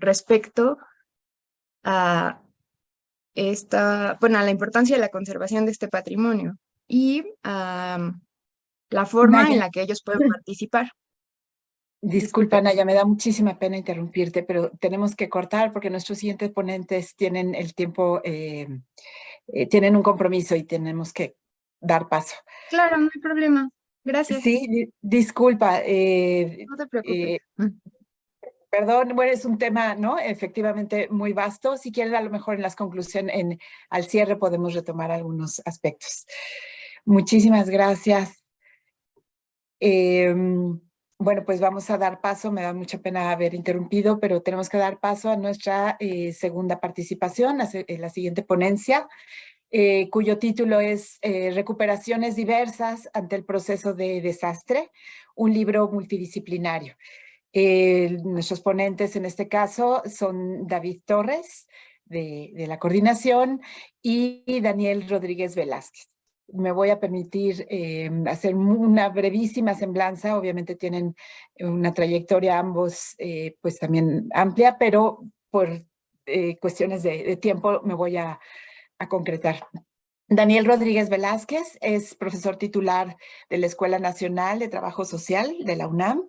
respecto a a la importancia de la conservación de este patrimonio y la forma Naya, en la que ellos pueden participar. disculpa, Naya, me da muchísima pena interrumpirte, pero tenemos que cortar porque nuestros siguientes ponentes tienen el tiempo, tienen un compromiso y tenemos que dar paso. Claro, no hay problema. Gracias. Sí, disculpa. No te preocupes. Perdón, bueno, es un tema, ¿no? Efectivamente muy vasto. Si quieren, a lo mejor en las conclusiones, al cierre podemos retomar algunos aspectos. Muchísimas gracias. Bueno, pues vamos a dar paso. Me da mucha pena haber interrumpido, pero tenemos que dar paso a nuestra segunda participación, la siguiente ponencia, cuyo título es Recuperaciones diversas ante el proceso de desastre, un libro multidisciplinario. Nuestros ponentes en este caso son David Torres, de la coordinación, y Daniel Rodríguez Velázquez. Me voy a permitir hacer una brevísima semblanza. Obviamente tienen una trayectoria ambos pues también amplia, pero por cuestiones de tiempo me voy a concretar. Daniel Rodríguez Velázquez es profesor titular de la Escuela Nacional de Trabajo Social de la UNAM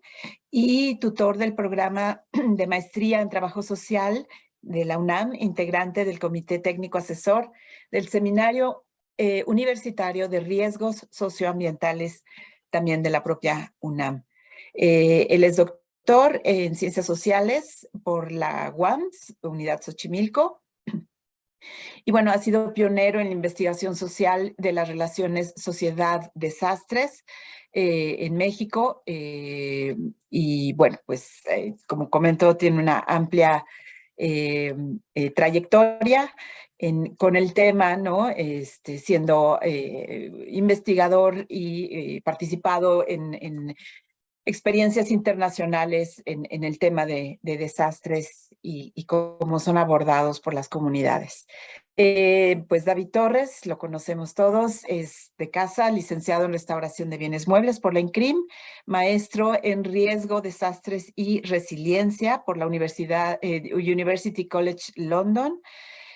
y tutor del programa de maestría en Trabajo Social de la UNAM, integrante del Comité Técnico Asesor del Seminario Universitario de Riesgos Socioambientales, también de la propia UNAM. Él es doctor en Ciencias Sociales por la UAMS, Unidad Xochimilco. Y bueno, ha sido pionero en la investigación social de las relaciones sociedad-desastres en México. Y bueno, pues como comentó, tiene una amplia trayectoria con el tema, ¿no? Siendo investigador y participado en experiencias internacionales en el tema de desastres y cómo son abordados por las comunidades. Pues David Torres, lo conocemos todos, es de casa, licenciado en Restauración de Bienes Muebles por la INCRIM, maestro en Riesgo, Desastres y Resiliencia por la University College London.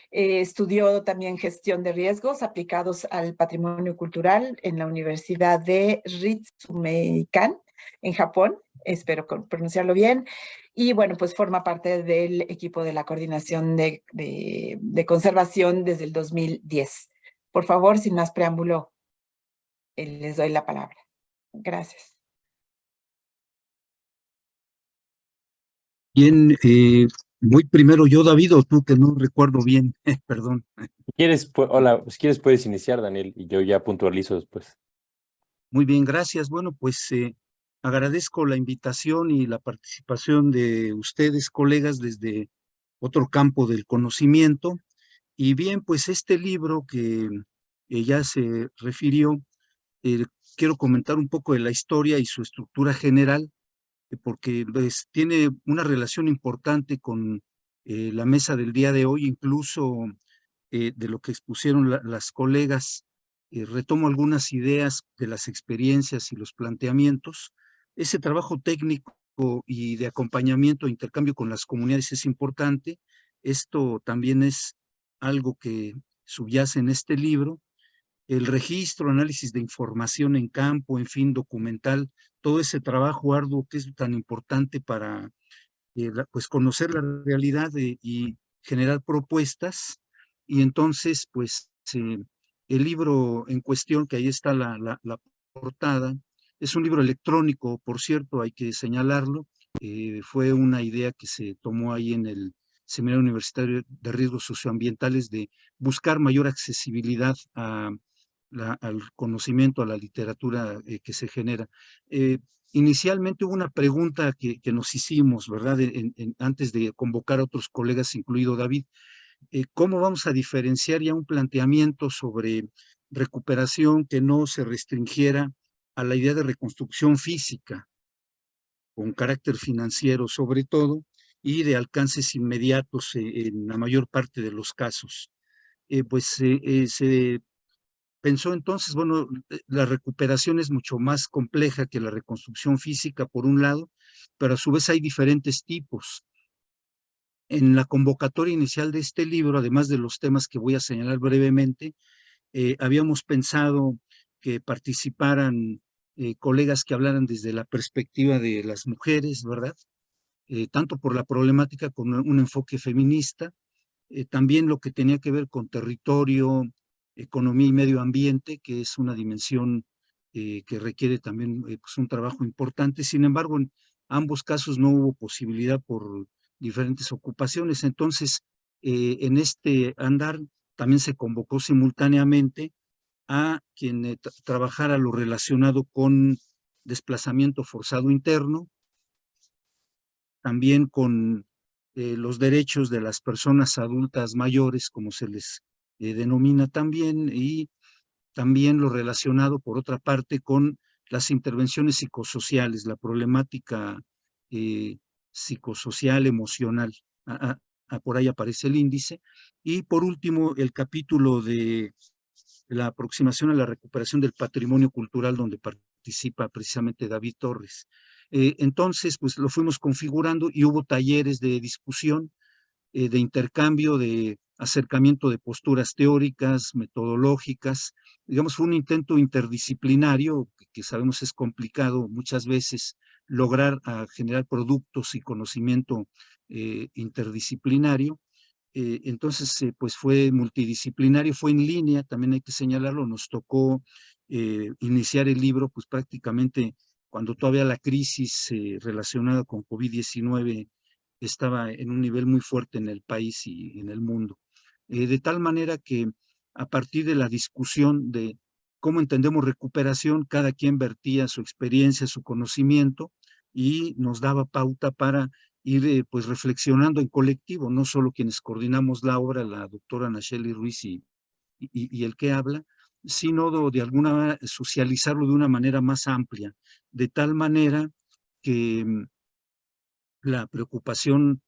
Estudió también Gestión de Riesgos aplicados al patrimonio cultural en la Universidad de Ritsumeikan, en Japón, espero pronunciarlo bien, y bueno, pues forma parte del equipo de la coordinación de conservación desde el 2010. Por favor, sin más preámbulo, les doy la palabra. Gracias. Bien, voy primero yo, David, o tú, que no recuerdo bien, perdón. Si quieres, hola, si quieres puedes iniciar, Daniel, y yo ya puntualizo después. Muy bien, gracias. Bueno, pues agradezco la invitación y la participación de ustedes, colegas, desde otro campo del conocimiento. Y bien, pues este libro que ya se refirió, quiero comentar un poco de la historia y su estructura general, porque pues, tiene una relación importante con la mesa del día de hoy, incluso de lo que expusieron las colegas. Retomo algunas ideas de las experiencias y los planteamientos. Ese trabajo técnico y de acompañamiento e intercambio con las comunidades es importante. Esto también es algo que subyace en este libro. El registro, análisis de información en campo, en fin, documental, todo ese trabajo arduo que es tan importante para pues conocer la realidad y generar propuestas. Y entonces, pues el libro en cuestión, que ahí está la portada, es un libro electrónico, por cierto, hay que señalarlo. Fue una idea que se tomó ahí en el Seminario Universitario de Riesgos Socioambientales de buscar mayor accesibilidad al conocimiento, a la literatura que se genera. Inicialmente hubo una pregunta que nos hicimos, ¿verdad? Antes de convocar a otros colegas, incluido David, ¿cómo vamos a diferenciar ya un planteamiento sobre recuperación que no se restringiera a la idea de reconstrucción física, con carácter financiero sobre todo, y de alcances inmediatos en la mayor parte de los casos? Pues se pensó entonces, bueno, la recuperación es mucho más compleja que la reconstrucción física, por un lado, pero a su vez hay diferentes tipos. En la convocatoria inicial de este libro, además de los temas que voy a señalar brevemente, habíamos pensado que participaran colegas que hablaran desde la perspectiva de las mujeres, ¿verdad? Tanto por la problemática con un enfoque feminista, también lo que tenía que ver con territorio, economía y medio ambiente, que es una dimensión que requiere también pues un trabajo importante. Sin embargo, en ambos casos no hubo posibilidad por diferentes ocupaciones. Entonces, en este andar también se convocó simultáneamente a quien trabajara lo relacionado con desplazamiento forzado interno, también con los derechos de las personas adultas mayores, como se les denomina también, y también lo relacionado, por otra parte, con las intervenciones psicosociales, la problemática psicosocial, emocional. Por ahí aparece el índice. Y por último, el capítulo de la aproximación a la recuperación del patrimonio cultural, donde participa precisamente David Torres. Entonces, pues lo fuimos configurando y hubo talleres de discusión. de intercambio, de acercamiento de posturas teóricas, metodológicas. Digamos, fue un intento interdisciplinario, que sabemos es complicado muchas veces lograr generar productos y conocimiento interdisciplinario. Entonces, pues fue multidisciplinario, fue en línea, también hay que señalarlo, nos tocó iniciar el libro pues prácticamente cuando todavía la crisis relacionada con COVID-19 estaba en un nivel muy fuerte en el país y en el mundo. De tal manera que a partir de la discusión de cómo entendemos recuperación, cada quien vertía su experiencia, su conocimiento y nos daba pauta para ir pues reflexionando en colectivo, no solo quienes coordinamos la obra, la doctora Nacheli Ruiz y el que habla, sino de alguna manera socializarlo de una manera más amplia, de tal manera que la preocupación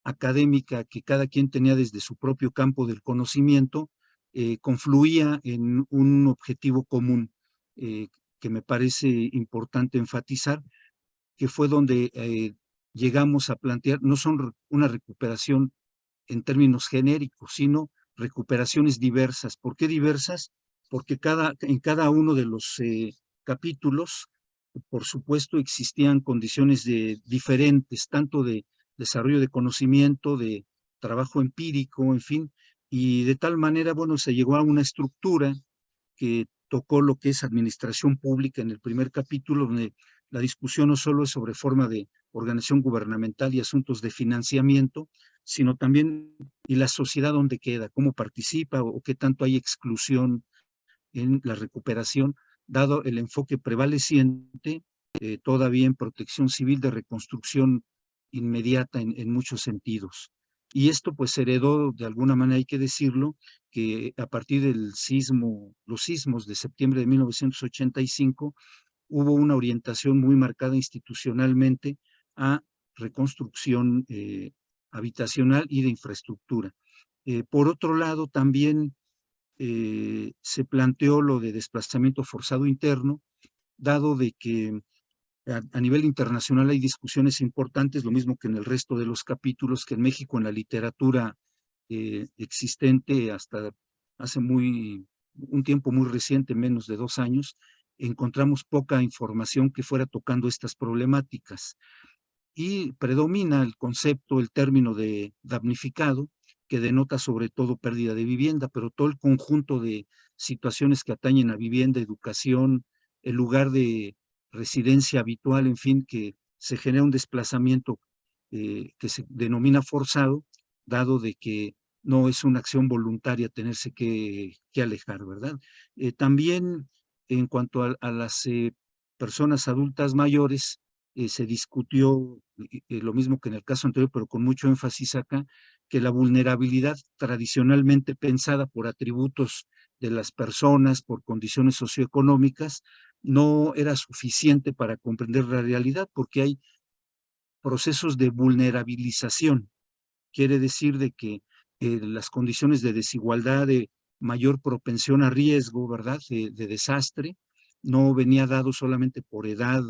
académica que cada quien tenía desde su propio campo del conocimiento confluía en un objetivo común que me parece importante enfatizar, que fue donde llegamos a plantear, no son una recuperación en términos genéricos, sino recuperaciones diversas. ¿Por qué diversas? Porque en cada uno de los capítulos, por supuesto, existían condiciones diferentes, tanto de desarrollo de conocimiento, de trabajo empírico, en fin, y de tal manera, bueno, se llegó a una estructura que tocó lo que es administración pública en el primer capítulo, donde la discusión no solo es sobre forma de organización gubernamental y asuntos de financiamiento, sino también y la sociedad dónde queda, cómo participa o qué tanto hay exclusión en la recuperación, dado el enfoque prevaleciente todavía en protección civil de reconstrucción inmediata en muchos sentidos. Y esto pues heredó, de alguna manera hay que decirlo, que a partir del los sismos de septiembre de 1985, hubo una orientación muy marcada institucionalmente a reconstrucción habitacional y de infraestructura. Por otro lado, también se planteó lo de desplazamiento forzado interno, dado de que a nivel internacional hay discusiones importantes, lo mismo que en el resto de los capítulos, que en México en la literatura existente hasta hace un tiempo muy reciente, menos de 2 años, encontramos poca información que fuera tocando estas problemáticas. Y predomina el concepto, el término de damnificado, que denota sobre todo pérdida de vivienda, pero todo el conjunto de situaciones que atañen a vivienda, educación, el lugar de residencia habitual, en fin, que se genera un desplazamiento que se denomina forzado, dado de que no es una acción voluntaria tenerse que alejar, ¿verdad? También en cuanto a las personas adultas mayores, se discutió lo mismo que en el caso anterior, pero con mucho énfasis acá, que la vulnerabilidad tradicionalmente pensada por atributos de las personas, por condiciones socioeconómicas, no era suficiente para comprender la realidad, porque hay procesos de vulnerabilización. Quiere decir de que las condiciones de desigualdad, de mayor propensión a riesgo, ¿verdad?, de desastre, no venía dado solamente por edad,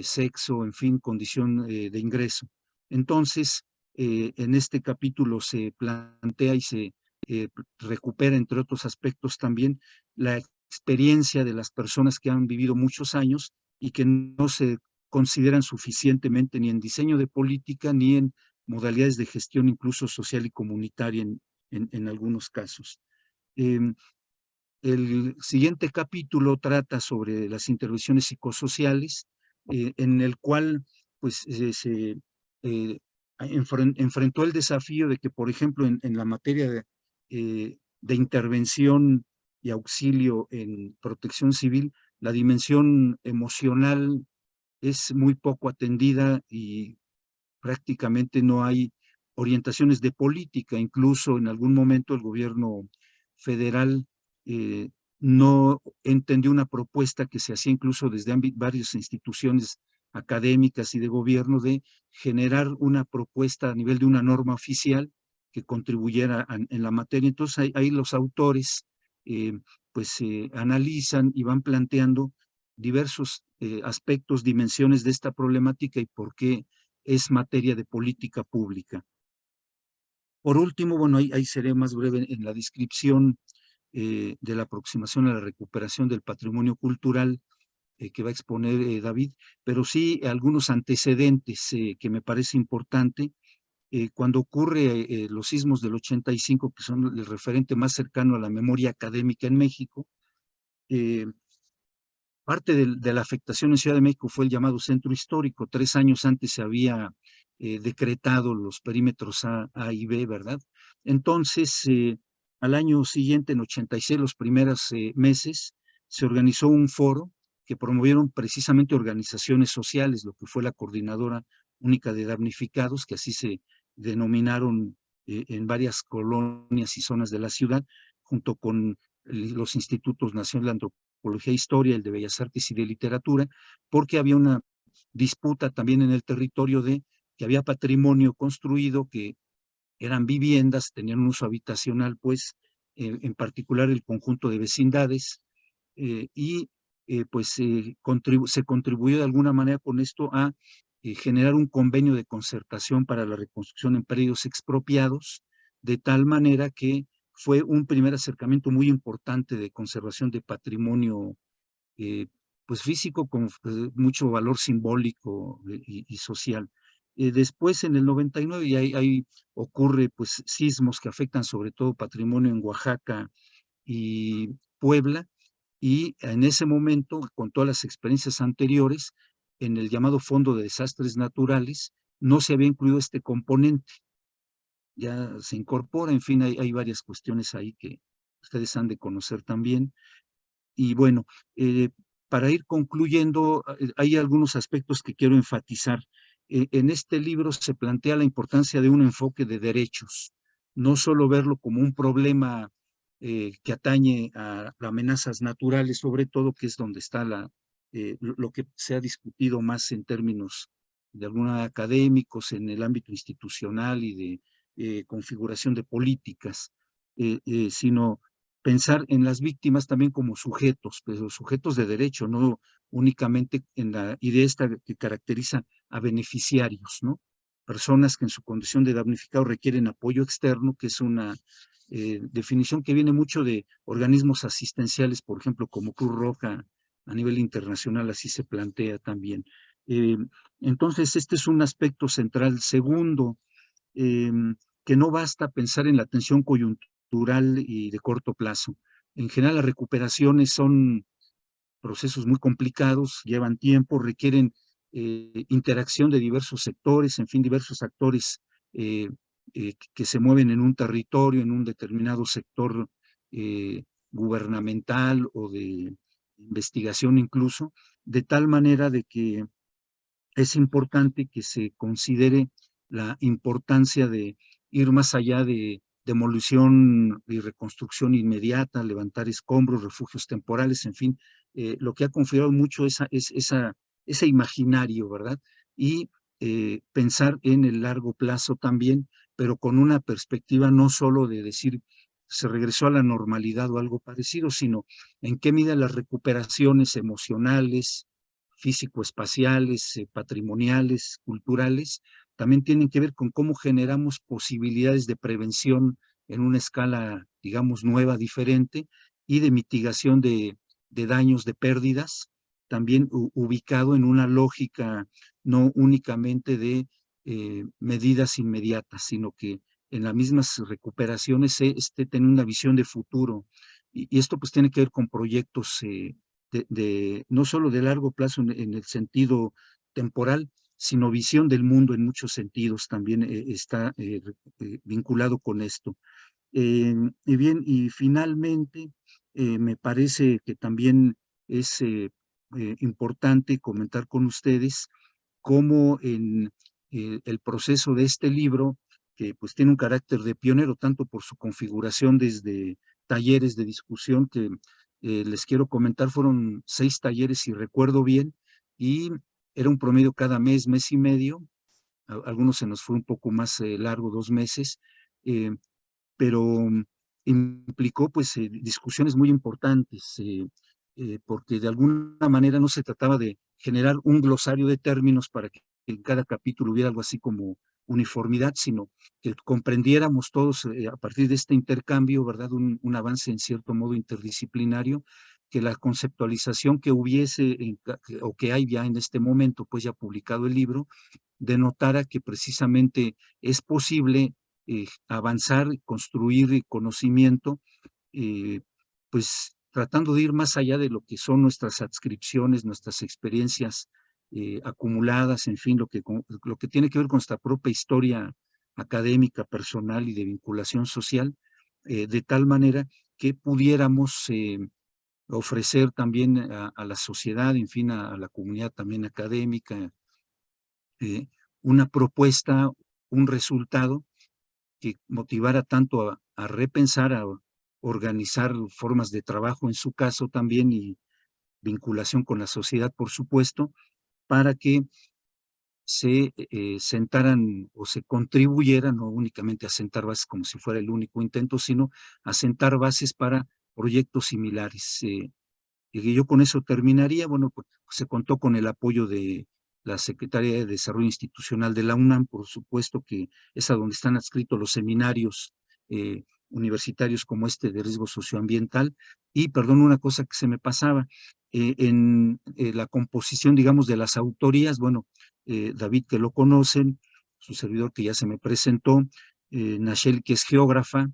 sexo, en fin, condición de ingreso. Entonces, en este capítulo se plantea y se recupera, entre otros aspectos también, la experiencia de las personas que han vivido muchos años y que no se consideran suficientemente ni en diseño de política ni en modalidades de gestión incluso social y comunitaria en algunos casos. El siguiente capítulo trata sobre las intervenciones psicosociales, en el cual pues se enfrentó el desafío de que, por ejemplo, en la materia de intervención y auxilio en protección civil, la dimensión emocional es muy poco atendida y prácticamente no hay orientaciones de política. Incluso en algún momento el gobierno federal no entendió una propuesta que se hacía incluso desde varias instituciones académicas y de gobierno de generar una propuesta a nivel de una norma oficial que contribuyera en la materia. Entonces ahí los autores pues analizan y van planteando diversos aspectos, dimensiones de esta problemática y por qué es materia de política pública. por último, bueno, ahí seré más breve en la descripción de la aproximación a la recuperación del patrimonio cultural que va a exponer David, pero sí algunos antecedentes que me parece importante. Cuando ocurre los sismos del 85, que son el referente más cercano a la memoria académica en México, parte de la afectación en Ciudad de México fue el llamado centro histórico. 3 años antes se había decretado los perímetros A y B, ¿verdad? Entonces, al año siguiente, en 86, los primeros meses, se organizó un foro que promovieron precisamente organizaciones sociales, lo que fue la Coordinadora Única de Damnificados, que así se denominaron en varias colonias y zonas de la ciudad, junto con los institutos nacionales de Antropología e Historia, el de Bellas Artes y de Literatura, porque había una disputa también en el territorio de que había patrimonio construido, que eran viviendas, tenían un uso habitacional, pues, en particular el conjunto de vecindades, y pues se contribuyó de alguna manera con esto a generar un convenio de concertación para la reconstrucción en predios expropiados, de tal manera que fue un primer acercamiento muy importante de conservación de patrimonio pues físico con mucho valor simbólico y social. Después, en el 99, y ahí ocurre pues sismos que afectan sobre todo patrimonio en Oaxaca y Puebla, y en ese momento, con todas las experiencias anteriores, en el llamado Fondo de Desastres Naturales, no se había incluido este componente. Ya se incorpora, en fin, hay varias cuestiones ahí que ustedes han de conocer también. Y bueno, para ir concluyendo, hay algunos aspectos que quiero enfatizar. En este libro se plantea la importancia de un enfoque de derechos, no solo verlo como un problema que atañe a amenazas naturales, sobre todo, que es donde está lo que se ha discutido más en términos de algunos académicos en el ámbito institucional y de configuración de políticas, sino pensar en las víctimas también como sujetos, pero sujetos de derecho, no únicamente en la idea esta que caracteriza a beneficiarios, ¿no? Personas que en su condición de damnificado requieren apoyo externo, que es una definición que viene mucho de organismos asistenciales, por ejemplo, como Cruz Roja a nivel internacional, así se plantea también. Entonces, este es un aspecto central. Segundo, que no basta pensar en la atención coyuntural y de corto plazo. En general, las recuperaciones son procesos muy complicados, llevan tiempo, requieren interacción de diversos sectores, en fin, diversos actores que se mueven en un territorio, en un determinado sector gubernamental o de investigación incluso, de tal manera de que es importante que se considere la importancia de ir más allá de demolición y reconstrucción inmediata, levantar escombros, refugios temporales, en fin, lo que ha configurado mucho ese imaginario, ¿verdad? Y pensar en el largo plazo también, pero con una perspectiva no solo de decir se regresó a la normalidad o algo parecido, sino en qué medida las recuperaciones emocionales, físico-espaciales, patrimoniales, culturales, también tienen que ver con cómo generamos posibilidades de prevención en una escala, digamos, nueva, diferente, y de mitigación de daños, de pérdidas, también ubicado en una lógica no únicamente de medidas inmediatas, sino que en las mismas recuperaciones se tiene una visión de futuro. Y esto pues tiene que ver con proyectos no solo de largo plazo en el sentido temporal, sino visión del mundo en muchos sentidos también está vinculado con esto. Y bien, y finalmente, me parece que también es importante comentar con ustedes cómo en el proceso de este libro, que pues tiene un carácter de pionero, tanto por su configuración desde talleres de discusión que les quiero comentar, fueron 6 talleres, si recuerdo bien, y era un promedio cada mes, mes y medio. Algunos se nos fue un poco más largo, 2 meses, pero implicó pues discusiones muy importantes, porque de alguna manera no se trataba de generar un glosario de términos para que en cada capítulo hubiera algo así como uniformidad, sino que comprendiéramos todos a partir de este intercambio, ¿verdad? Un avance en cierto modo interdisciplinario, que la conceptualización que hubiese o que hay ya en este momento, pues ya publicado el libro, denotara que precisamente es posible avanzar, construir conocimiento, pues tratando de ir más allá de lo que son nuestras adscripciones, nuestras experiencias acumuladas, en fin, lo que tiene que ver con nuestra propia historia académica, personal y de vinculación social, de tal manera que pudiéramos ofrecer también a la sociedad, en fin, a la comunidad también académica, una propuesta, un resultado que motivara tanto a repensar, a organizar formas de trabajo en su caso también y vinculación con la sociedad, por supuesto, para que se sentaran o se contribuyeran, no únicamente a sentar bases como si fuera el único intento, sino a sentar bases para proyectos similares. Y yo con eso terminaría. Bueno, pues se contó con el apoyo de la Secretaría de Desarrollo Institucional de la UNAM, por supuesto, que es a donde están adscritos los seminarios universitarios como este de riesgo socioambiental. Y, perdón, una cosa que se me pasaba, en la composición, digamos, de las autorías, bueno, David, que lo conocen, su servidor que ya se me presentó, Nacheli, que es geógrafa,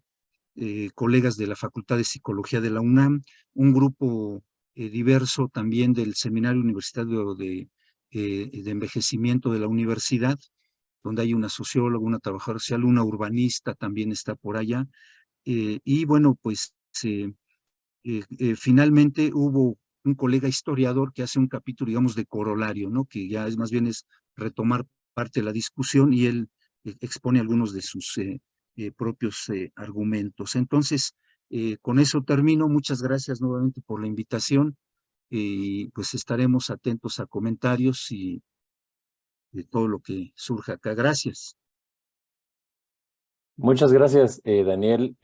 colegas de la Facultad de Psicología de la UNAM, un grupo diverso también del Seminario Universitario de Envejecimiento de la universidad, donde hay una socióloga, una trabajadora social, una urbanista también está por allá. Y bueno, pues finalmente hubo un colega historiador que hace un capítulo, digamos, de corolario, ¿no? Que ya es más bien es retomar parte de la discusión y él expone algunos de sus propios argumentos. Entonces, con eso termino. Muchas gracias nuevamente por la invitación y pues estaremos atentos a comentarios y de todo lo que surja acá. Gracias. Muchas gracias, Daniel.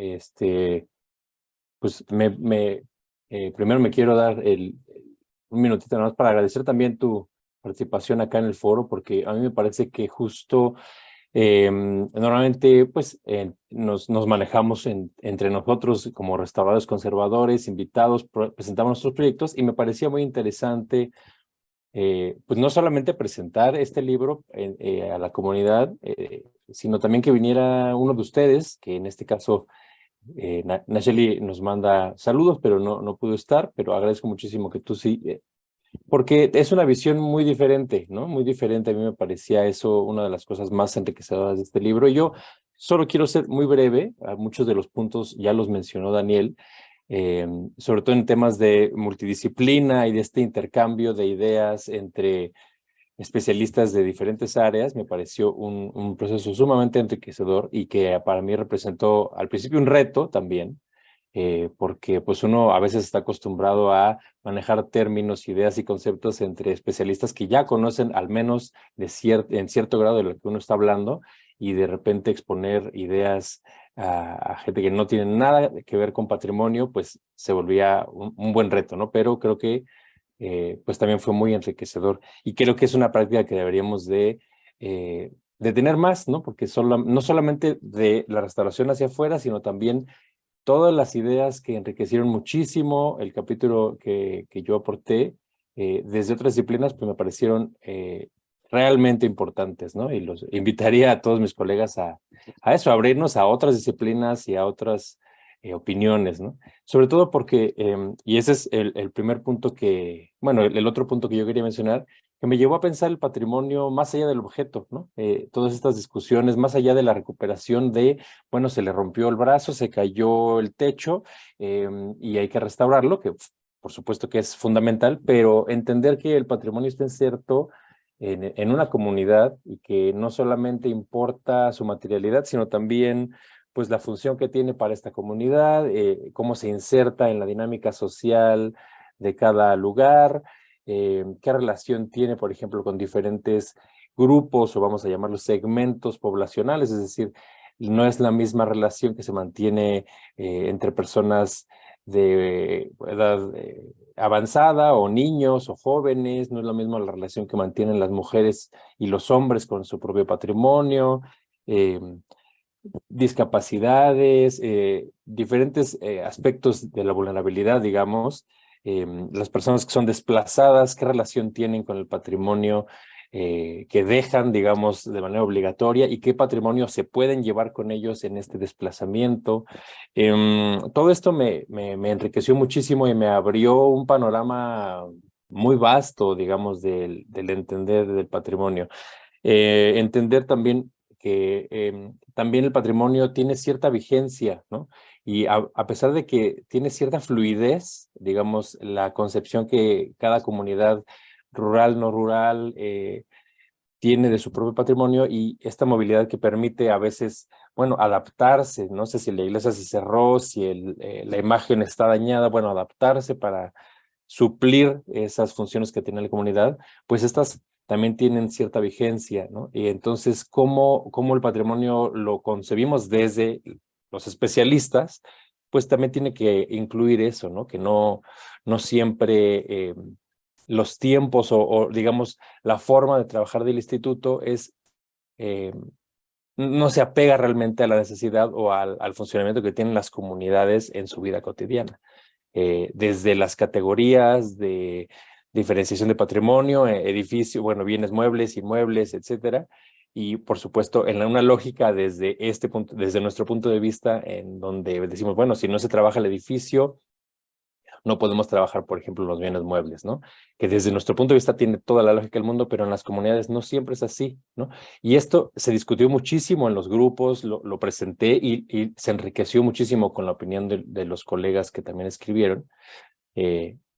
Pues primero me quiero dar un minutito nada más para agradecer también tu participación acá en el foro, porque a mí me parece que justo normalmente pues nos manejamos entre nosotros como restauradores conservadores, invitados, presentamos nuestros proyectos y me parecía muy interesante pues no solamente presentar este libro a la comunidad, sino también que viniera uno de ustedes, que en este caso Nacheli nos manda saludos, pero no pudo estar, pero agradezco muchísimo que tú sí, porque es una visión muy diferente, ¿no? Muy diferente. A mí me parecía eso una de las cosas más enriquecedoras de este libro. Yo solo quiero ser muy breve, a muchos de los puntos ya los mencionó Daniel, sobre todo en temas de multidisciplina y de este intercambio de ideas entre especialistas de diferentes áreas. Me pareció un proceso sumamente enriquecedor y que para mí representó al principio un reto también, porque pues uno a veces está acostumbrado a manejar términos, ideas y conceptos entre especialistas que ya conocen al menos en cierto grado de lo que uno está hablando y de repente exponer ideas a gente que no tiene nada que ver con patrimonio, pues se volvía un buen reto, ¿no? Pero creo que pues también fue muy enriquecedor y creo que es una práctica que deberíamos de tener más, ¿no? Porque no solamente de la restauración hacia afuera, sino también todas las ideas que enriquecieron muchísimo el capítulo que yo aporté desde otras disciplinas, pues me parecieron realmente importantes, ¿no? Y los invitaría a todos mis colegas a eso, a abrirnos a otras disciplinas y a otras opiniones, ¿no? Sobre todo porque, y ese es el primer punto bueno, el otro punto que yo quería mencionar, que me llevó a pensar el patrimonio más allá del objeto, ¿no? Todas estas discusiones, más allá de la recuperación bueno, se le rompió el brazo, se cayó el techo y hay que restaurarlo, que por supuesto que es fundamental, pero entender que el patrimonio está inserto en una comunidad y que no solamente importa su materialidad, sino también pues la función que tiene para esta comunidad, cómo se inserta en la dinámica social de cada lugar, qué relación tiene, por ejemplo, con diferentes grupos o vamos a llamarlos segmentos poblacionales, es decir, no es la misma relación que se mantiene entre personas de edad avanzada o niños o jóvenes, no es la misma la relación que mantienen las mujeres y los hombres con su propio patrimonio, discapacidades, diferentes aspectos de la vulnerabilidad, digamos, las personas que son desplazadas, qué relación tienen con el patrimonio que dejan, digamos, de manera obligatoria y qué patrimonio se pueden llevar con ellos en este desplazamiento. Todo esto me enriqueció muchísimo y me abrió un panorama muy vasto, digamos, del entender del patrimonio. Entender también que también el patrimonio tiene cierta vigencia, ¿no? Y a pesar de que tiene cierta fluidez, digamos, la concepción que cada comunidad rural, no rural, tiene de su propio patrimonio y esta movilidad que permite a veces, bueno, adaptarse, no sé si la iglesia se cerró, si la imagen está dañada, bueno, adaptarse para suplir esas funciones que tiene la comunidad, pues estas también tienen cierta vigencia, ¿no? Y entonces, ¿cómo el patrimonio lo concebimos desde los especialistas? Pues también tiene que incluir eso, ¿no? Que no siempre los tiempos o, digamos, la forma de trabajar del instituto no se apega realmente a la necesidad o al funcionamiento que tienen las comunidades en su vida cotidiana. Desde las categorías de diferenciación de patrimonio, edificio, bueno, bienes muebles, inmuebles, etcétera. Y por supuesto, en una lógica desde nuestro punto de vista, en donde decimos, bueno, si no se trabaja el edificio, no podemos trabajar, por ejemplo, los bienes muebles, ¿no? Que desde nuestro punto de vista tiene toda la lógica del mundo, pero en las comunidades no siempre es así, ¿no? Y esto se discutió muchísimo en los grupos, lo presenté y se enriqueció muchísimo con la opinión de los colegas que también escribieron,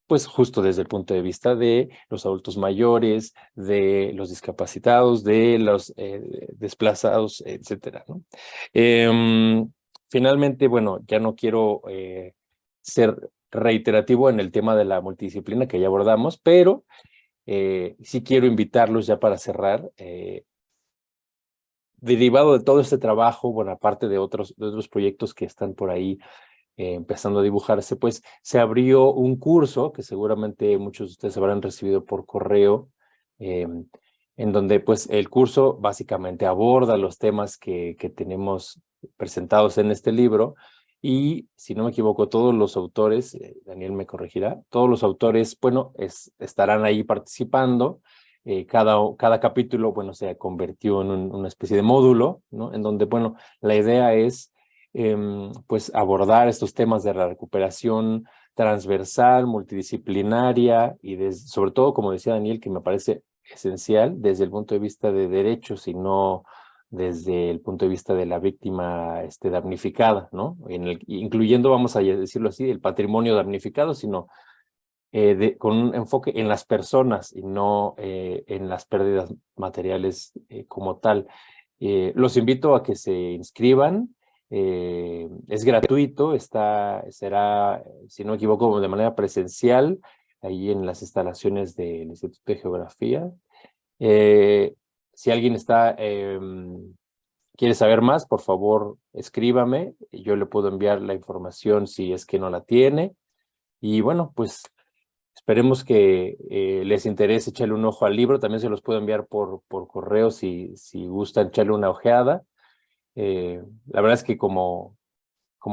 pues justo desde el punto de vista de los adultos mayores, de los discapacitados, de los desplazados, etcétera, ¿no? Finalmente, bueno, ya no quiero ser reiterativo en el tema de la multidisciplina que ya abordamos, pero sí quiero invitarlos ya para cerrar. Derivado de todo este trabajo, bueno, aparte de otros proyectos que están por ahí empezando a dibujarse, pues se abrió un curso que seguramente muchos de ustedes habrán recibido por correo, en donde pues el curso básicamente aborda los temas que tenemos presentados en este libro y, si no me equivoco, todos los autores, Daniel me corregirá, todos los autores, bueno, estarán ahí participando. Cada capítulo, bueno, se convirtió en una especie de módulo, ¿no? En donde, bueno, la idea es pues abordar estos temas de la recuperación transversal, multidisciplinaria y sobre todo, como decía Daniel, que me parece esencial desde el punto de vista de derechos y no desde el punto de vista de la víctima damnificada, ¿no? Incluyendo, vamos a decirlo así, el patrimonio damnificado, sino con un enfoque en las personas y no en las pérdidas materiales como tal. Los invito a que se inscriban. Es gratuito, será, si no me equivoco, de manera presencial, ahí en las instalaciones del Instituto de Geografía. Si alguien quiere saber más, por favor, escríbame. Yo le puedo enviar la información si es que no la tiene. Y bueno, pues esperemos que les interese echarle un ojo al libro. También se los puedo enviar por correo si gustan echarle una ojeada. La verdad es que como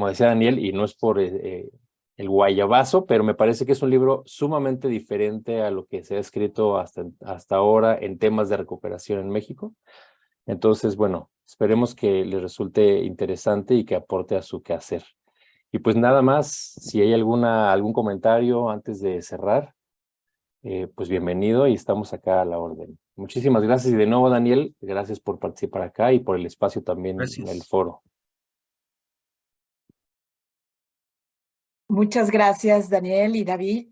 decía Daniel, y no es por el guayabazo, pero me parece que es un libro sumamente diferente a lo que se ha escrito hasta ahora en temas de recuperación en México. Entonces, bueno, esperemos que les resulte interesante y que aporte a su quehacer. Y pues nada más, si hay algún comentario antes de cerrar, pues bienvenido y estamos acá a la orden. Muchísimas gracias y de nuevo, Daniel, gracias por participar acá y por el espacio también en el foro. Muchas gracias, Daniel y David.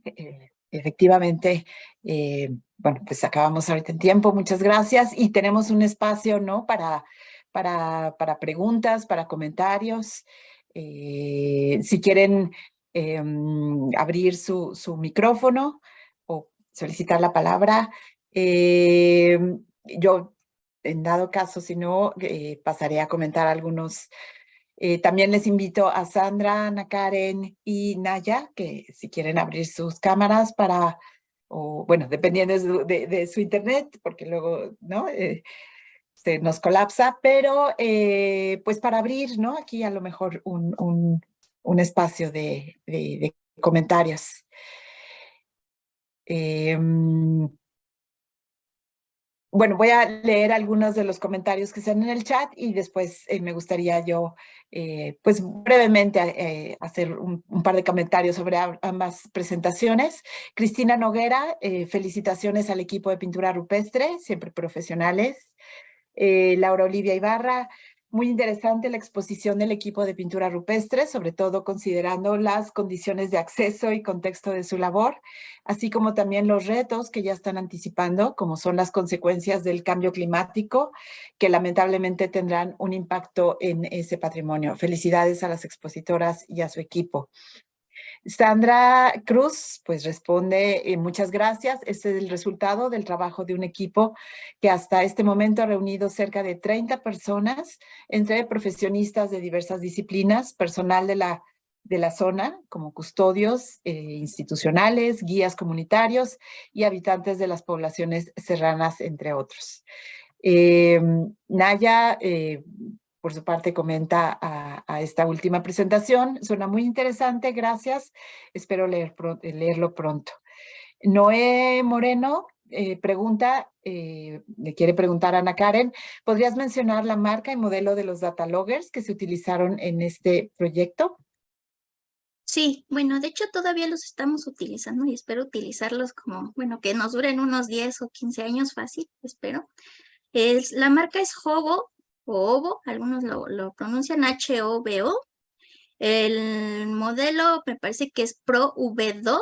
Efectivamente, bueno, pues acabamos ahorita en tiempo. Muchas gracias. Y tenemos un espacio, ¿no? Para preguntas, para comentarios. Si quieren abrir su micrófono o solicitar la palabra. Yo, en dado caso, si no, pasaré a comentar algunos. También les invito a Sandra, Ana Karen y Naya, que si quieren abrir sus cámaras o bueno, dependiendo de su internet, porque luego, ¿no? se nos colapsa, pero pues para abrir, ¿no? Aquí a lo mejor un espacio de comentarios. Bueno, voy a leer algunos de los comentarios que están en el chat y después me gustaría yo, pues brevemente hacer un par de comentarios sobre ambas presentaciones. Cristina Noguera, felicitaciones al equipo de pintura rupestre, siempre profesionales. Laura Olivia Ibarra, muy interesante la exposición del equipo de pintura rupestre, sobre todo considerando las condiciones de acceso y contexto de su labor, así como también los retos que ya están anticipando, como son las consecuencias del cambio climático, que lamentablemente tendrán un impacto en ese patrimonio. Felicidades a las expositoras y a su equipo. Sandra Cruz, pues responde, muchas gracias. Este es el resultado del trabajo de un equipo que hasta este momento ha reunido cerca de 30 personas, entre profesionistas de diversas disciplinas, personal de la zona, como custodios institucionales, guías comunitarios y habitantes de las poblaciones serranas, entre otros. Naya, por su parte, comenta a esta última presentación. Suena muy interesante, gracias. Espero leerlo pronto. Noé Moreno pregunta, le quiere preguntar a Ana Karen, ¿podrías mencionar la marca y modelo de los data loggers que se utilizaron en este proyecto? Sí, bueno, de hecho todavía los estamos utilizando y espero utilizarlos como, bueno, que nos duren unos 10 o 15 años fácil, espero. La marca es Hobo, o Ovo, algunos lo pronuncian H-O-B-O. El modelo me parece que es Pro V2,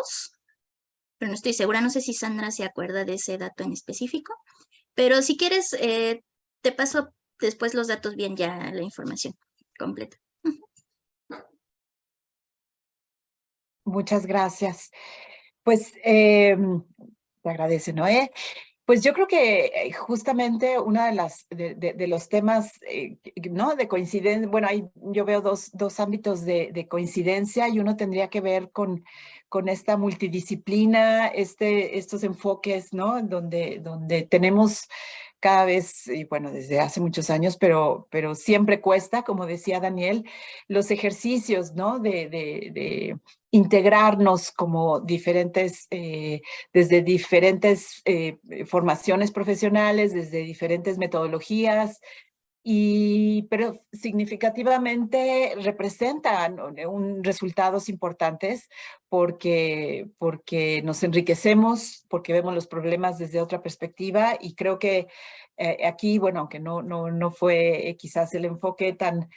pero no estoy segura, no sé si Sandra se acuerda de ese dato en específico. Pero si quieres, te paso después los datos bien, ya la información completa. Muchas gracias. Pues te agradece, Noé. Pues yo creo que justamente una de los temas, ¿no? De coincidencia, bueno, yo veo dos ámbitos de coincidencia y uno tendría que ver con esta multidisciplina, estos enfoques, ¿no? Donde tenemos cada vez, y bueno, desde hace muchos años, pero siempre cuesta, como decía Daniel, los ejercicios, ¿no? De integrarnos como diferentes, desde diferentes formaciones profesionales, desde diferentes metodologías, pero significativamente representan resultados importantes porque nos enriquecemos, porque vemos los problemas desde otra perspectiva y creo que aquí, bueno, aunque no fue quizás el enfoque tan,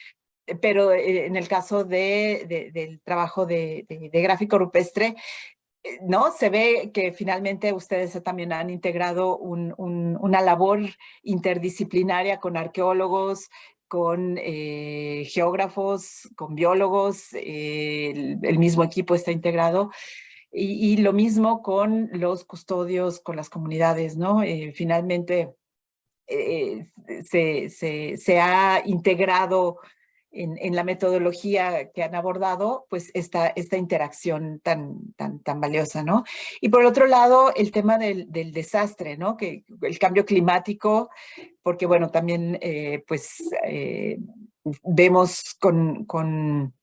pero en el caso del trabajo de gráfico rupestre, ¿no? Se ve que finalmente ustedes también han integrado una labor interdisciplinaria con arqueólogos, con geógrafos, con biólogos, el mismo equipo está integrado. Y lo mismo con los custodios, con las comunidades, ¿no? Finalmente se ha integrado en la metodología que han abordado, pues esta interacción tan valiosa, ¿no? Y por otro lado, el tema del desastre, ¿no? Que el cambio climático, porque bueno, también pues vemos con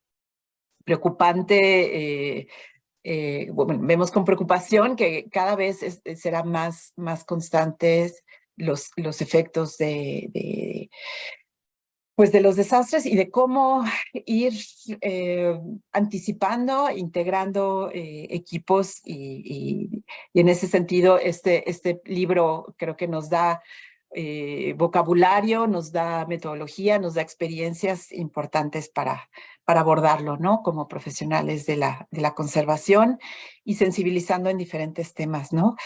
preocupante, bueno, vemos con preocupación que cada vez serán más constantes los efectos pues de los desastres y de cómo ir anticipando, integrando equipos y en ese sentido este libro creo que nos da vocabulario, nos da metodología, nos da experiencias importantes para abordarlo, ¿no? Como profesionales de la conservación y sensibilizando en diferentes temas, ¿no?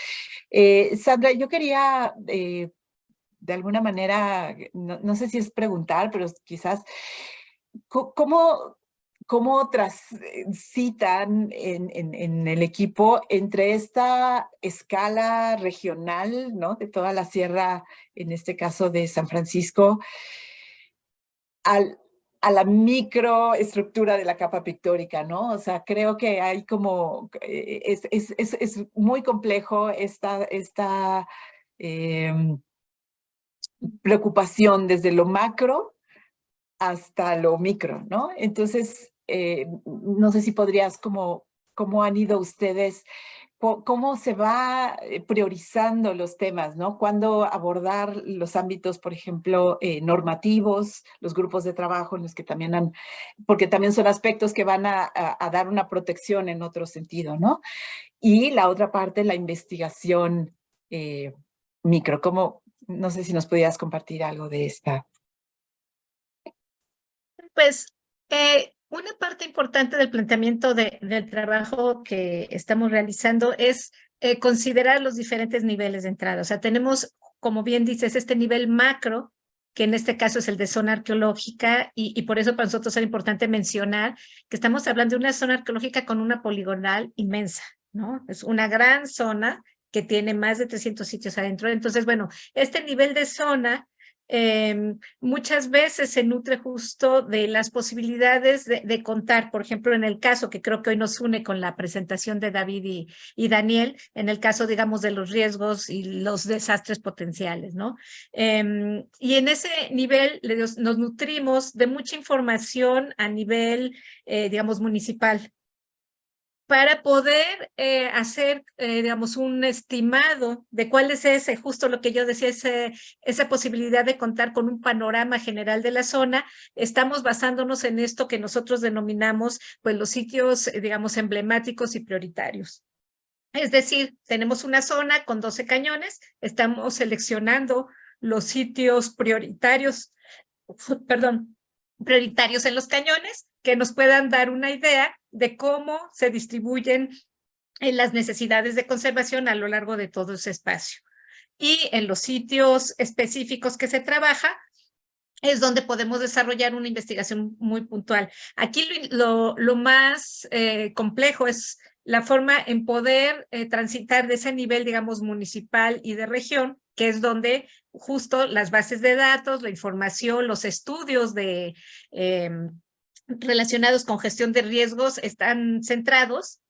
Sandra, yo quería de alguna manera, no sé si es preguntar, pero quizás, ¿cómo transitan en el equipo entre esta escala regional, ¿no? De toda la sierra, en este caso de San Francisco, a la microestructura de la capa pictórica, ¿no? O sea, creo que hay como, es muy complejo esta preocupación desde lo macro hasta lo micro, ¿no? Entonces, no sé si podrías, cómo han ido ustedes, cómo se va priorizando los temas, ¿no? Cuándo abordar los ámbitos, por ejemplo, normativos, los grupos de trabajo en los que también han, porque también son aspectos que van a dar una protección en otro sentido, ¿no? Y la otra parte, la investigación micro. No sé si nos podías compartir algo de esta. Pues una parte importante del planteamiento del trabajo que estamos realizando es considerar los diferentes niveles de entrada. O sea, tenemos, como bien dices, este nivel macro, que en este caso es el de zona arqueológica, y por eso para nosotros es importante mencionar que estamos hablando de una zona arqueológica con una poligonal inmensa, ¿no? Es una gran zona que tiene más de 300 sitios adentro. Entonces, bueno, este nivel de zona muchas veces se nutre justo de las posibilidades de contar, por ejemplo, en el caso que creo que hoy nos une con la presentación de David y Daniel, en el caso, digamos, de los riesgos y los desastres potenciales, ¿no? Y en ese nivel nos nutrimos de mucha información a nivel, digamos, municipal, para poder hacer, digamos, un estimado de cuál es ese, justo lo que yo decía, esa posibilidad de contar con un panorama general de la zona. Estamos basándonos en esto que nosotros denominamos, pues, los sitios, digamos, emblemáticos y prioritarios. Es decir, tenemos una zona con 12 cañones, estamos seleccionando los sitios prioritarios, perdón, prioritarios en los cañones que nos puedan dar una idea de cómo se distribuyen las necesidades de conservación a lo largo de todo ese espacio. Y en los sitios específicos que se trabaja, es donde podemos desarrollar una investigación muy puntual. Aquí lo más complejo es la forma en poder transitar de ese nivel, digamos, municipal y de región, que es donde justo las bases de datos, la información, los estudios relacionados con gestión de riesgos están centrados,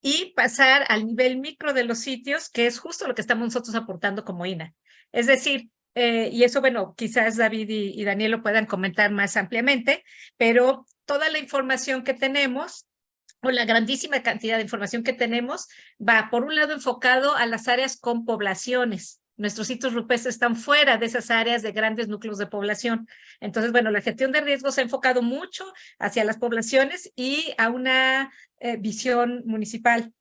y pasar al nivel micro de los sitios, que es justo lo que estamos nosotros aportando como INAH. Es decir, y eso, bueno, quizás David y Daniel lo puedan comentar más ampliamente, pero toda la información que tenemos, o la grandísima cantidad de información que tenemos, va por un lado enfocado a las áreas con poblaciones. Nuestros sitios rupestres están fuera de esas áreas de grandes núcleos de población. Entonces, bueno, la gestión de riesgos se ha enfocado mucho hacia las poblaciones y a una visión municipal.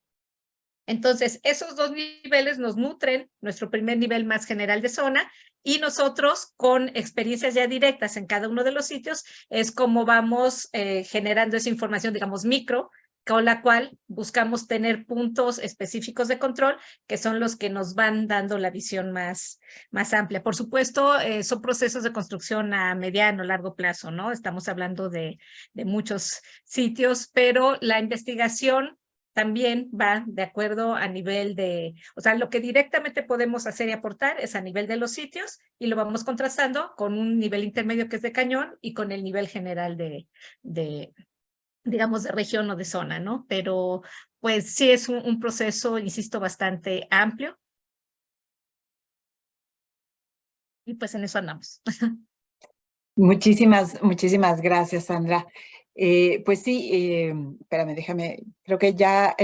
Entonces, esos dos niveles nos nutren nuestro primer nivel más general de zona, y nosotros, con experiencias ya directas en cada uno de los sitios, es como vamos generando esa información, digamos, micro, con la cual buscamos tener puntos específicos de control, que son los que nos van dando la visión más amplia. Por supuesto, son procesos de construcción a mediano, largo plazo, ¿no? Estamos hablando de muchos sitios, pero la investigación también va de acuerdo a nivel de, o sea, lo que directamente podemos hacer y aportar es a nivel de los sitios, y lo vamos contrastando con un nivel intermedio que es de cañón y con el nivel general digamos, de región o de zona, ¿no? Pero pues sí es un proceso, insisto, bastante amplio. Y pues en eso andamos. Muchísimas gracias, Sandra. Pues sí, espérame, creo que ya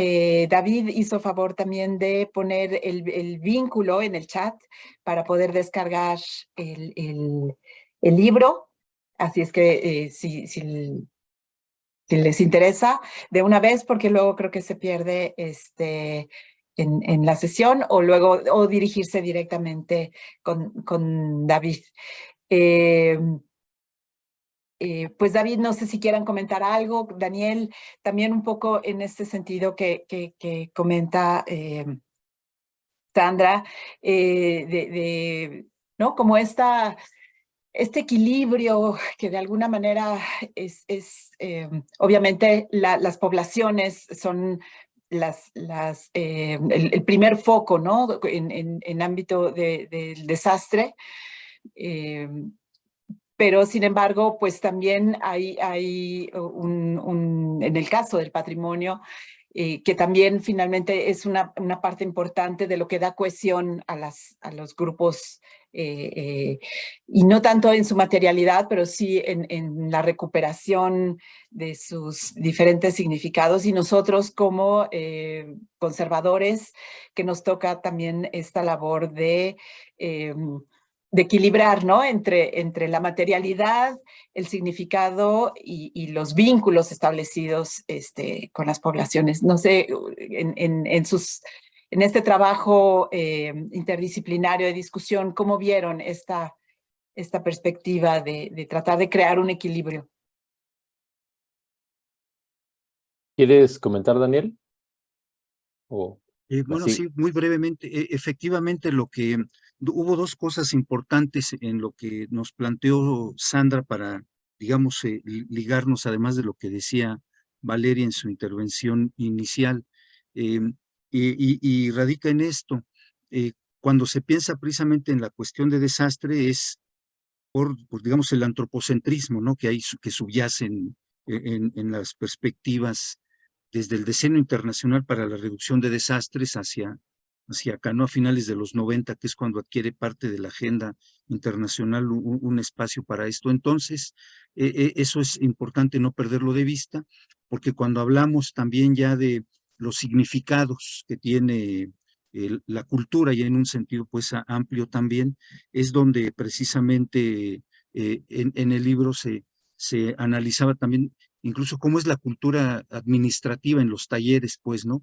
David hizo favor también de poner el vínculo en el chat para poder descargar el libro. Así es que si les interesa, de una vez, porque luego creo que se pierde en la sesión, o luego dirigirse directamente con David. Pues David, no sé si quieran comentar algo. Daniel, también un poco en este sentido que comenta Sandra, ¿no? Como este equilibrio que de alguna manera es obviamente las poblaciones son el primer foco, ¿no? En ámbito del desastre. Pero, sin embargo, pues también hay en el caso del patrimonio, que también finalmente es una parte importante de lo que da cohesión a los grupos, y no tanto en su materialidad, pero sí en la recuperación de sus diferentes significados, y nosotros como conservadores, que nos toca también esta labor de equilibrar, ¿no? Entre la materialidad, el significado y los vínculos establecidos con las poblaciones. No sé, en este trabajo interdisciplinario de discusión, ¿cómo vieron esta perspectiva de tratar de crear un equilibrio? ¿Quieres comentar, Daniel? Bueno, Así. sí, muy brevemente. Efectivamente, hubo dos cosas importantes en lo que nos planteó Sandra para, digamos, ligarnos, además de lo que decía Valeria en su intervención inicial, eh, y radica en esto. Cuando se piensa precisamente en la cuestión de desastre es por, digamos, el antropocentrismo, ¿no? Que subyace en las perspectivas desde el Decenio Internacional para la Reducción de Desastres hacia acá, ¿no? A finales de los 90, que es cuando adquiere parte de la agenda internacional un espacio para esto. Entonces, eso es importante no perderlo de vista, porque cuando hablamos también ya de los significados que tiene la cultura, y en un sentido pues amplio también, es donde precisamente en el libro se analizaba también incluso cómo es la cultura administrativa en los talleres, pues, ¿no?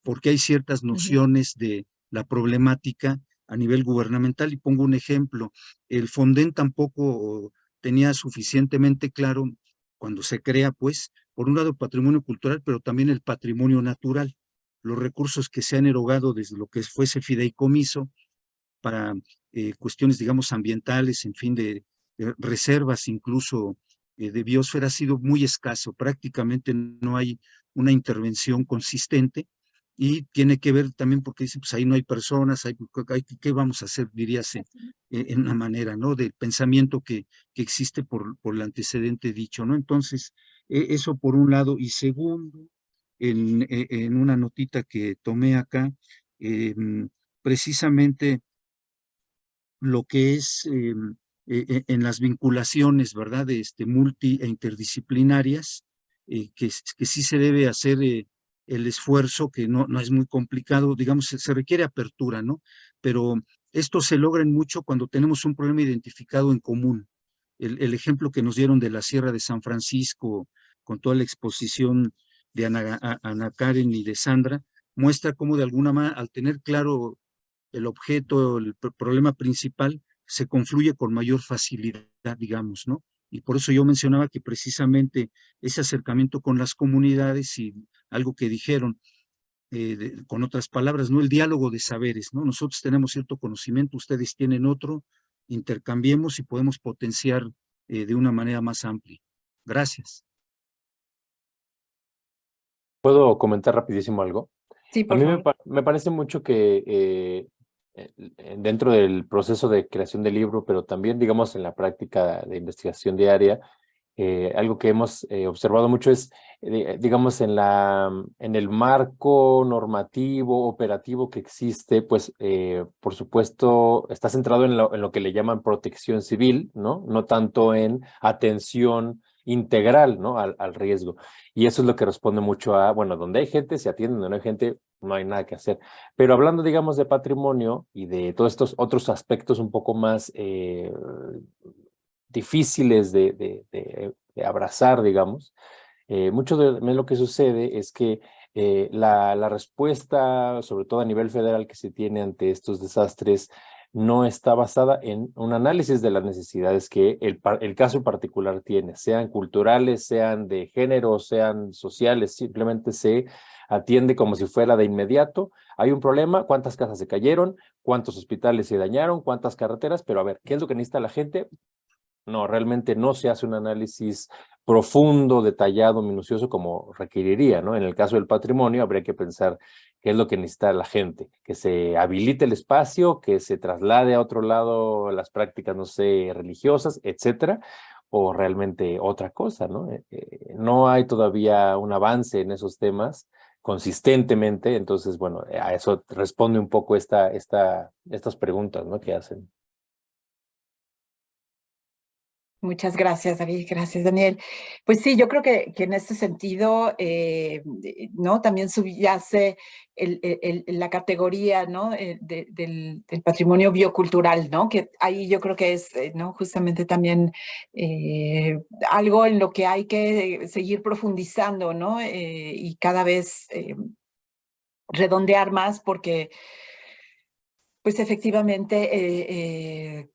Porque hay ciertas nociones de la problemática a nivel gubernamental, y pongo un ejemplo: el Fonden tampoco tenía suficientemente claro, cuando se crea, pues, por un lado el patrimonio cultural, pero también el patrimonio natural, los recursos que se han erogado desde lo que fuese fideicomiso para cuestiones, digamos, ambientales, en fin, de reservas incluso de biosfera, ha sido muy escaso. Prácticamente no hay una intervención consistente, y tiene que ver también porque dice, pues ahí no hay personas, ¿qué vamos a hacer? Diríase, en una manera, ¿no? Del pensamiento que existe por el antecedente dicho, ¿no? Entonces, eso por un lado. Y segundo, en una notita que tomé acá, precisamente lo que es en las vinculaciones, ¿verdad? Multi e interdisciplinarias, que sí se debe hacer el esfuerzo, que no es muy complicado, digamos, se requiere apertura, ¿no? Pero esto se logra mucho cuando tenemos un problema identificado en común. El ejemplo que nos dieron de la Sierra de San Francisco, con toda la exposición de Ana Karen y de Sandra, muestra cómo de alguna manera, al tener claro el objeto, el problema principal, se confluye con mayor facilidad, digamos, ¿no? Y por eso yo mencionaba que precisamente ese acercamiento con las comunidades, y algo que dijeron, con otras palabras, ¿no? El diálogo de saberes, ¿no? Nosotros tenemos cierto conocimiento, ustedes tienen otro, intercambiemos y podemos potenciar de una manera más amplia. Gracias. ¿Puedo comentar rapidísimo algo? Sí, A por mí favor. me parece mucho que dentro del proceso de creación del libro, pero también, digamos, en la práctica de investigación diaria, algo que hemos observado mucho es, digamos, en el marco normativo, operativo que existe, pues, por supuesto, está centrado en lo que le llaman protección civil, ¿no? No tanto en atención integral, ¿no? Al riesgo. Y eso es lo que responde mucho a, bueno, donde hay gente se atiende, donde no hay gente no hay nada que hacer. Pero hablando, digamos, de patrimonio y de todos estos otros aspectos un poco más difíciles de abrazar, digamos, mucho de lo que sucede es que la respuesta, sobre todo a nivel federal, que se tiene ante estos desastres, no está basada en un análisis de las necesidades que el caso particular tiene, sean culturales, sean de género, sean sociales. Simplemente se atiende como si fuera de inmediato. Hay un problema: ¿cuántas casas se cayeron? ¿Cuántos hospitales se dañaron? ¿Cuántas carreteras? Pero a ver, ¿qué es lo que necesita la gente? No, realmente no se hace un análisis profundo, detallado, minucioso como requeriría, ¿no? En el caso del patrimonio habría que pensar qué es lo que necesita la gente, que se habilite el espacio, que se traslade a otro lado las prácticas, no sé, religiosas, etcétera, o realmente otra cosa, ¿no? No hay todavía un avance en esos temas consistentemente. Entonces, bueno, a eso responde un poco estas preguntas, ¿no?, que hacen. Muchas gracias, David. Gracias, Daniel. Pues sí, yo creo que en este sentido, ¿no? También subyace la categoría, ¿no? Del patrimonio biocultural, ¿no? Que ahí yo creo que es, ¿no? Justamente también algo en lo que hay que seguir profundizando, ¿no? Y cada vez redondear más porque, pues efectivamente,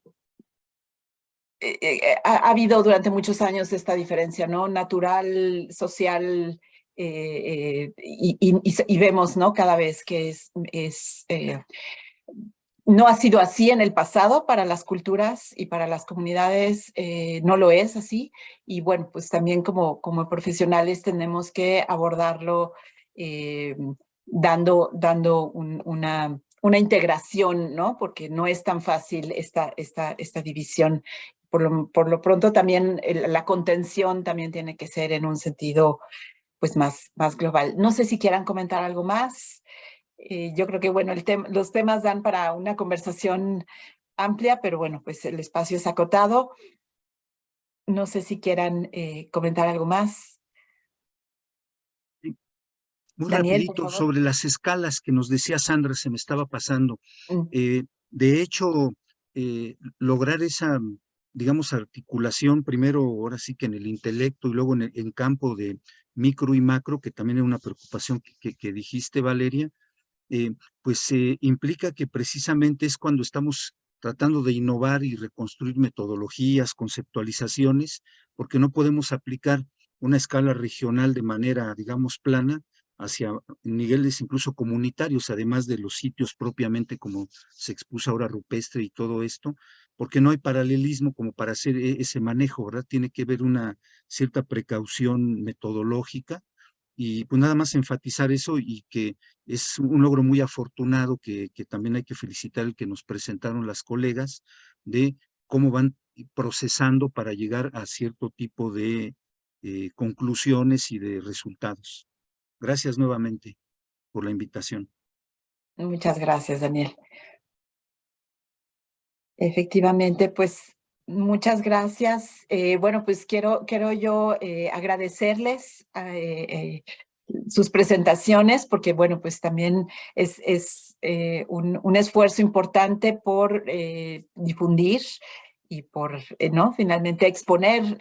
ha habido durante muchos años esta diferencia, ¿no? Natural, social, y vemos, ¿no? Cada vez que no ha sido así en el pasado para las culturas y para las comunidades, no lo es así. Y bueno, pues también como profesionales tenemos que abordarlo dando una integración, ¿no? Porque no es tan fácil esta división. Por lo pronto también la contención también tiene que ser en un sentido pues más global. No sé si quieran comentar algo más. Yo creo que bueno, los temas dan para una conversación amplia, pero bueno, pues el espacio es acotado. No sé si quieran comentar algo más. Sí, muy Daniel, por rapidito, favor. sobre las escalas que nos decía Sandra, se me estaba pasando. De hecho, lograr esa, digamos, articulación, primero, ahora sí que en el intelecto y luego en campo de micro y macro, que también es una preocupación que dijiste, Valeria, pues implica que precisamente es cuando estamos tratando de innovar y reconstruir metodologías, conceptualizaciones, porque no podemos aplicar una escala regional de manera, digamos, plana hacia niveles incluso comunitarios, además de los sitios propiamente como se expuso ahora rupestre y todo esto, porque no hay paralelismo como para hacer ese manejo, ¿verdad? Tiene que haber una cierta precaución metodológica y pues nada más enfatizar eso y que es un logro muy afortunado que también hay que felicitar el que nos presentaron las colegas de cómo van procesando para llegar a cierto tipo de conclusiones y de resultados. Gracias nuevamente por la invitación. Muchas gracias, Daniel. Efectivamente, pues muchas gracias. Bueno, pues quiero yo agradecerles sus presentaciones, porque bueno, pues también es un esfuerzo importante por difundir y por, ¿no? Finalmente exponer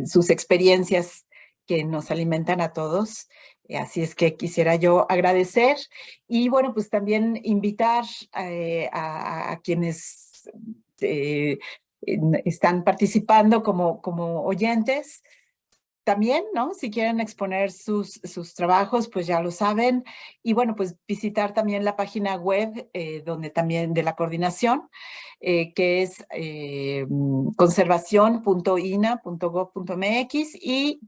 sus experiencias que nos alimentan a todos. Así es que quisiera yo agradecer y bueno, pues también invitar a quienes están participando como oyentes. También, ¿no? Si quieren exponer sus trabajos, pues ya lo saben. Y bueno, pues visitar también la página web donde también de la coordinación, que es conservacion.ina.gov.mx y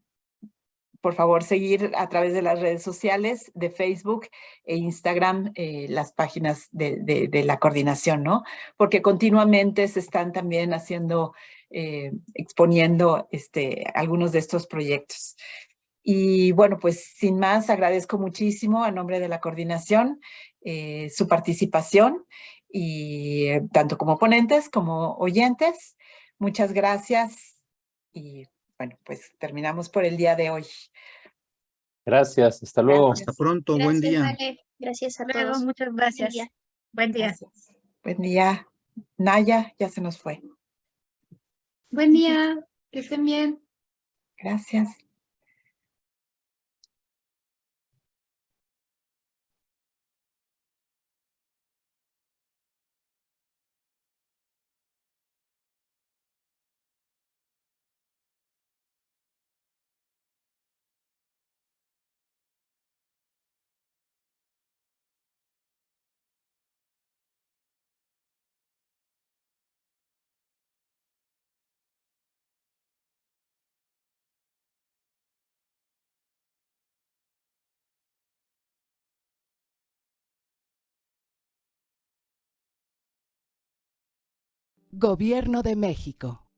por favor, seguir a través de las redes sociales de Facebook e Instagram las páginas de la coordinación, ¿no? Porque continuamente se están también haciendo, exponiendo algunos de estos proyectos. Y bueno, pues sin más, agradezco muchísimo a nombre de la coordinación su participación y tanto como ponentes como oyentes. Muchas gracias y bueno, pues terminamos por el día de hoy. Gracias, hasta luego. Gracias. Hasta pronto, buen Gracias, día. Vale. Gracias a Luego, todos. muchas Buen gracias. día. Buen día. Gracias. Buen día. Naya, ya se nos fue. Buen día, que estén bien. Gracias. Gobierno de México.